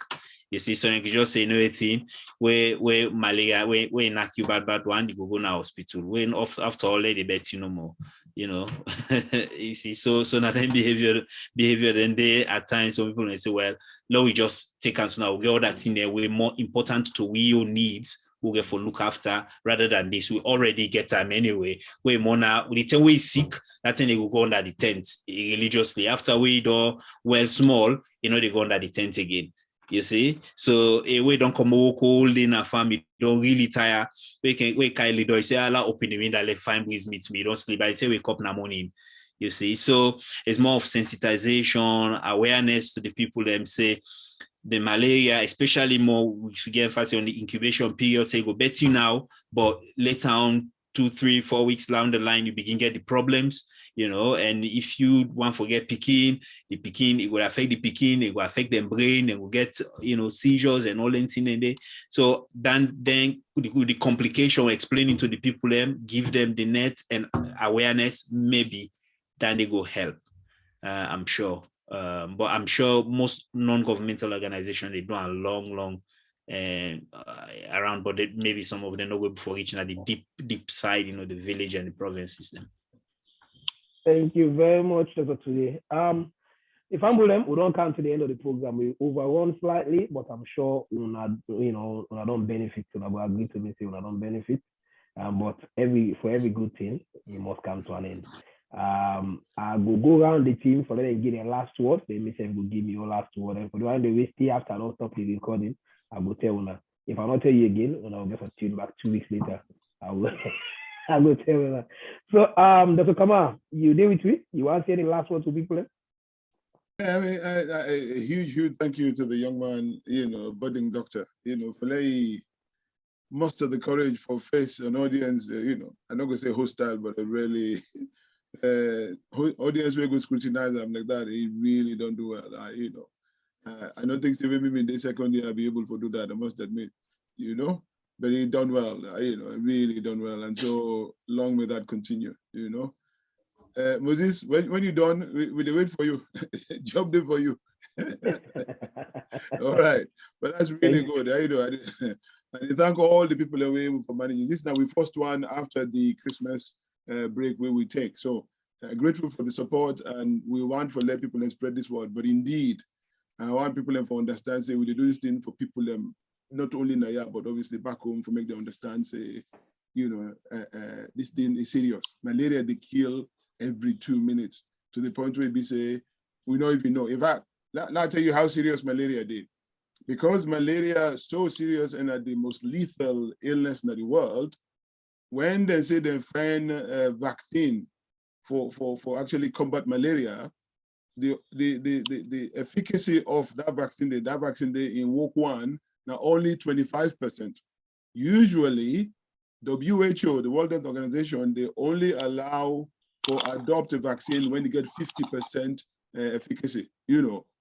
You see, so you can just say anything where malaria, where knock you bad one, you go now hospital. When after all they bet you no more, you see, so now then behavior then they at times some people may say, well, now we just take us now, we get all that thing there way more important to your needs. We'll get for look after rather than this. We already get them anyway. We more now, with the time we sick, that thing they will go under the tent religiously. After we do well small, they go under the tent again. You see? So we don't come cold in a family, don't really tire. We kindly do say, I'll open the window, let fine breeze meet me. Don't sleep. I say wake up in the morning. You see? So it's more of sensitization, awareness to the people them say. The malaria, especially more, we should get emphasis on the incubation period, say go Bεttεh now, but later on, 2, 3, 4 weeks down the line, you begin get the problems, and if you want to forget picking, it will affect the picking, it will affect the brain, and will get, seizures and all that in there. So then the complication, explaining to the people, give them the net and awareness, maybe, then they go help, I'm sure. But I'm sure most non-governmental organizations, they do a long around, but maybe some of them not go before reaching at the deep side, the village and the province system. Thank you very much, Dr. Today. If I'm with them, we don't come to the end of the program. We overrun slightly, but I'm sure we don't benefit. We will agree to me say we don't benefit. But for every good thing, it must come to an end. I will go around the team for them to give their last word. They may say will give me your last word. And for the one they stay after I don't stop the recording, I will tell you. If I not tell you again, when I will get a tune back 2 weeks later, I will tell you. So Dr. Kama, you deal with me? You want to say any last word to people? I mean, a huge thank you to the young man, budding doctor, for letting muster the courage for face an audience, I'm not gonna say hostile, but a really audience will go scrutinize them like that. He really don't do well. I don't think Stephen maybe in the second year I'll be able to do that, I must admit, but he done well, really done well. And so long may that continue, Moses, when you're done, we'll wait for you. Job day for you. All right, but that's really good. And thank all the people away for managing. This is now we first one after the Christmas break where we take. So grateful for the support, and we want to let people spread this word. But indeed, I want people to understand, say, we do this thing for people not only in Naya, but obviously back home to make them understand, say, this thing is serious. Malaria, they kill every 2 minutes to the point where we say, we don't even know. In fact, I'll tell you how serious malaria did. Because malaria is so serious and the most lethal illness in the world, when they say they find a vaccine for actually combat malaria, the efficacy of that vaccine in week 1 now only 25%. Usually, WHO, the World Health Organization, they only allow for adopt a vaccine when you get 50% efficacy,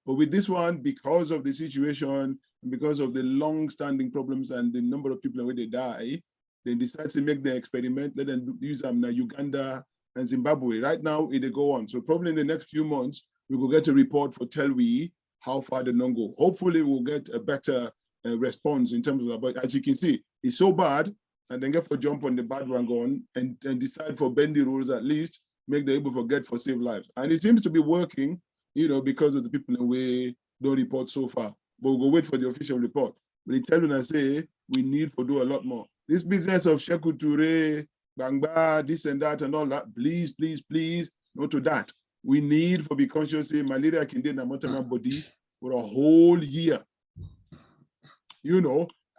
But with this one, because of the situation, because of the long-standing problems and the number of people where they die, they decide to make the experiment, let them use them in Uganda and Zimbabwe. Right now, it go on. So probably in the next few months, we will get a report for tell we how far they don't go. Hopefully, we'll get a better response in terms of that. But as you can see, it's so bad, and then get for jump on the bad one going and decide for bend the rules at least, make them able to forget for save lives. And it seems to be working, because of the people in the way don't report so far. But we'll go wait for the official report. But they tell you and say we need to do a lot more. This business of Sekou Touré, Bangba, this and that and all that, please, please, please, not to that. We need to be conscious say malaria can do na body for a whole year.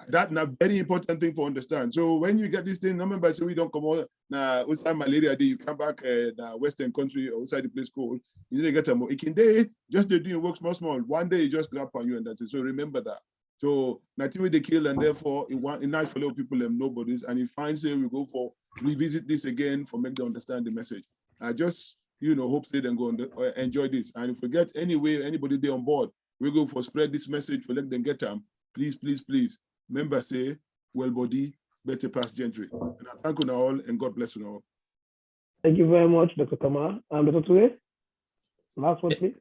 That's a very important thing to understand. So when you get this thing, remember, say we don't come out outside malaria day, you come back Western country or outside the place cold, you need to get some more. It can day, just they do work small. One day you just grab on you and that's it. So remember that. So nothing with the kill, and therefore it nice for little people and nobodies. And if fine say we go for revisit this again for make them understand the message. I just hope they then go and enjoy this. And if we get anybody there on board, we go for spread this message for let them get them. Please, please, please. Remember, say, well, Bodi, Bεttεh pass Gentri. And I thank you all, and God bless you all. Thank you very much, Dr. Kamara. Dr. Touré, last one, please.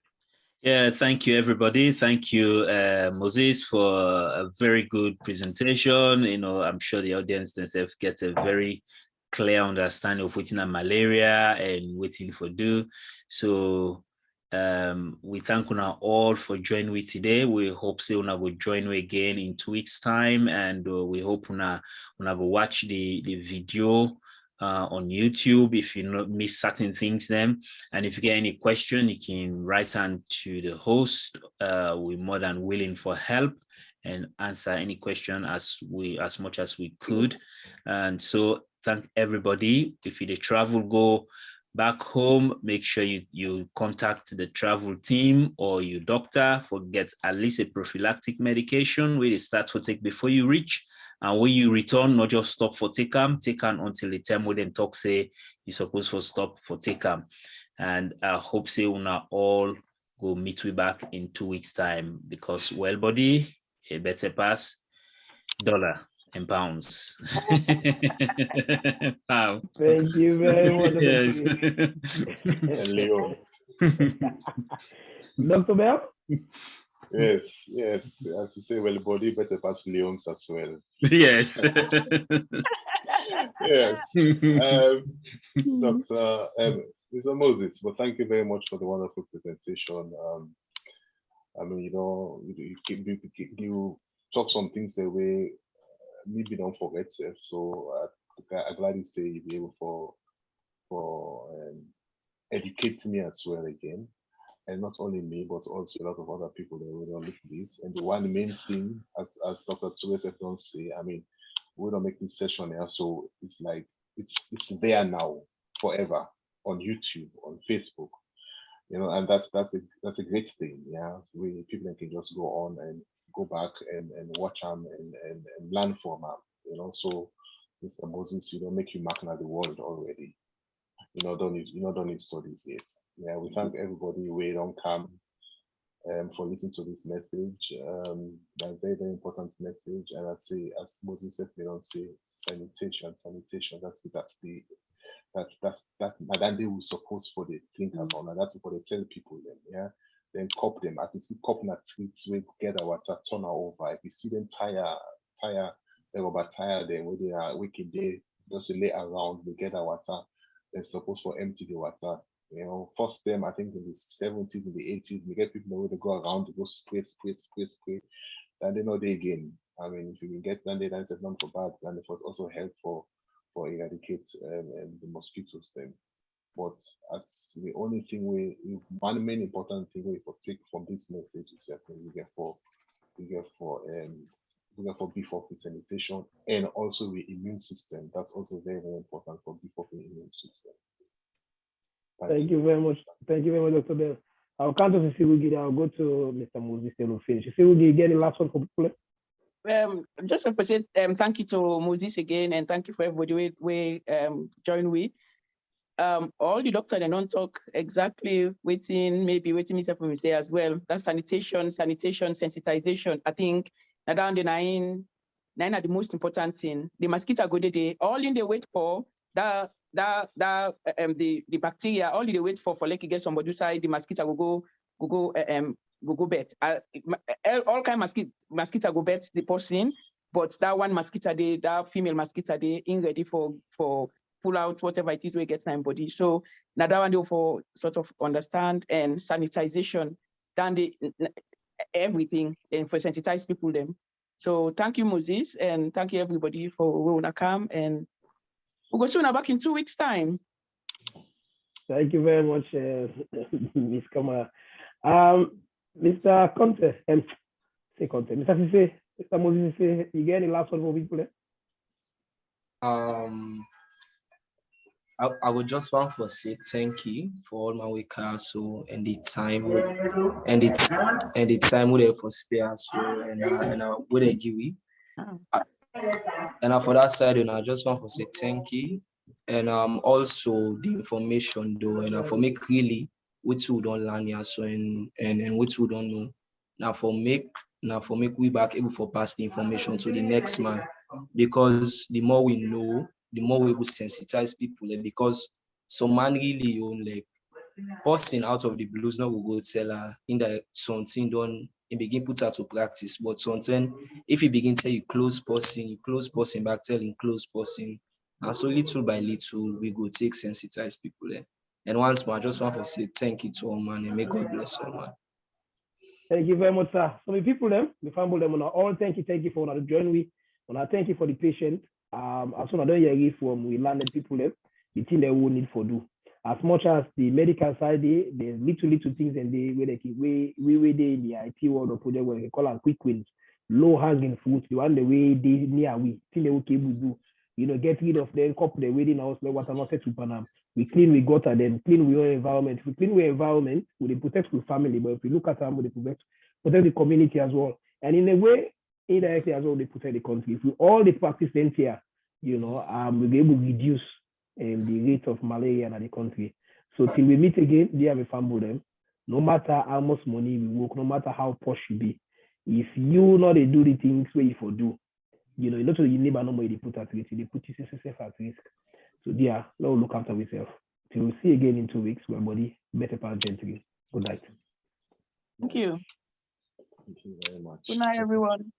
Yeah, thank you, everybody. Thank you, Moses, for a very good presentation. I'm sure the audience themselves get a very clear understanding of waiting on malaria and waiting for do. So we thank you all for joining me today. We hope say una will join you again in 2 weeks' time, and we hope una go watch the video on YouTube if you miss certain things then. And if you get any question, you can write on to the host. We're more than willing for help and answer any question as much as we could. And so thank everybody. If you travel, go back home, make sure you contact the travel team or your doctor for get at least a prophylactic medication where you start to take before you reach. And when you return, not just stop for take them until the time when them talk say you're supposed to stop for take them. And I hope say una all go meet we back in 2 weeks' time, because well Bodi, a better pass dollar and pounds. Wow. Thank you very much. Yes. And Leons. Dr. Bell? Yes. I have to say, well, Bodi Bεttεh pass Leons as well. Yes. Yes. Dr. Mr. Moses, but thank you very much for the wonderful presentation. You talk some things the way maybe don't forget self. So I'm glad you say you'll be able for educate me as well again. And not only me, but also a lot of other people that will look at this. And the one main thing, as Dr. Touré don't say, we don't make this session here, so it's like it's there now forever on YouTube, on Facebook, and that's a great thing. Yeah, people can just go on and go back and watch them and learn from them. So Mr. Moses, make you mark at the world already. Don't need studies yet. Yeah, we thank everybody who don't come for listening to this message. That's very, very important message. And I say, as Moses said, they don't say sanitation. That's Madame we support for the think about, and that's what they tell people then. Yeah, then cop them. As you see, cop na treats we get our water turn over. If you see them tire, they over tire them when they are wicked day, just lay around, we get our water. They're supposed to empty the water. First them, I think in the 70s, in the 80s, we get people where they go around to go spray. And they know they again. If you can get then they that's not for bad, and it would also help for eradicate the mosquitoes then. But as the only thing one main important thing we take from this message is that we get for before sanitation and also the immune system. That's also very, very important for before the immune system. Thank you very much. Thank you very much, Dr. Bell. I'll count us I'll go to Mr. Moses to finish. You get the last one for people. Just to present, thank you to Moses again, and thank you for everybody we join with. All the doctors they don't talk exactly waiting myself we say as well. That's sanitation, sensitization. I think Now down the nine are the most important thing. The mosquito go there, all in the wait for the bacteria, all in the wait for like you get somebody side, the mosquito will go bet. All kind of mosquito go bet the person, but that one mosquito day, that female mosquito day, in ready for pull out whatever it is we get in body. So now that one do for sort of understand and sanitization, done the everything and for sensitize people them. So thank you, Moses, and thank you everybody for willing come, and we'll go soon back in 2 weeks' time. Thank you very much, Ms. Kamara. Mr. Conte, say Conte, Mr. Sesay, Mr. Moses, you get any last word for people there? I would just want to say thank you for all my work also and the time we for stay also and I would give you. And for that side, and I just want to say thank you. And also the information though, and for make really which we don't learn here so and which we don't know. Now for make we back able for pass the information to the next man, because the more we know, the more we will sensitize people, because some man really own like person out of the blues now will go tell her in that something don't begin put her to practice. But something if you begin tell you close person back telling close person, and so little by little we go take sensitize people there. And once more I just want to say thank you to all man and may God bless all man. Thank you very much, sir. So the people them, the family them, all thank you for the journey. And I thank you for the patient. As soon as I don't hear from we landed people them, the thing they will need for do. As much as the medical side, there's little things and they where they in the IT world or project where they call them quick wins, low hanging fruit. The one the way they near we till they okay we do. Get rid of them, copy the wedding house, like what I'm not to Panam. We clean, we gutter them, clean our environment. If we clean our environment, we protect the family. But if we look at them, we protect the community as well. And in a way, indirectly as well, they protect the country. If we all the practice them here, we'll be able to reduce the rate of malaria in the country. So till we meet again, they have a family them. No matter how much money we work, no matter how posh you be, if you know they do the things where you for do, not only you neighbor no more they put at risk, they put yourself at risk. So yeah, now look after yourself. Till we see again in 2 weeks, my Bɔdi, Betteh Gentri. Good night. Thank you. Thank you very much. Good night, everyone.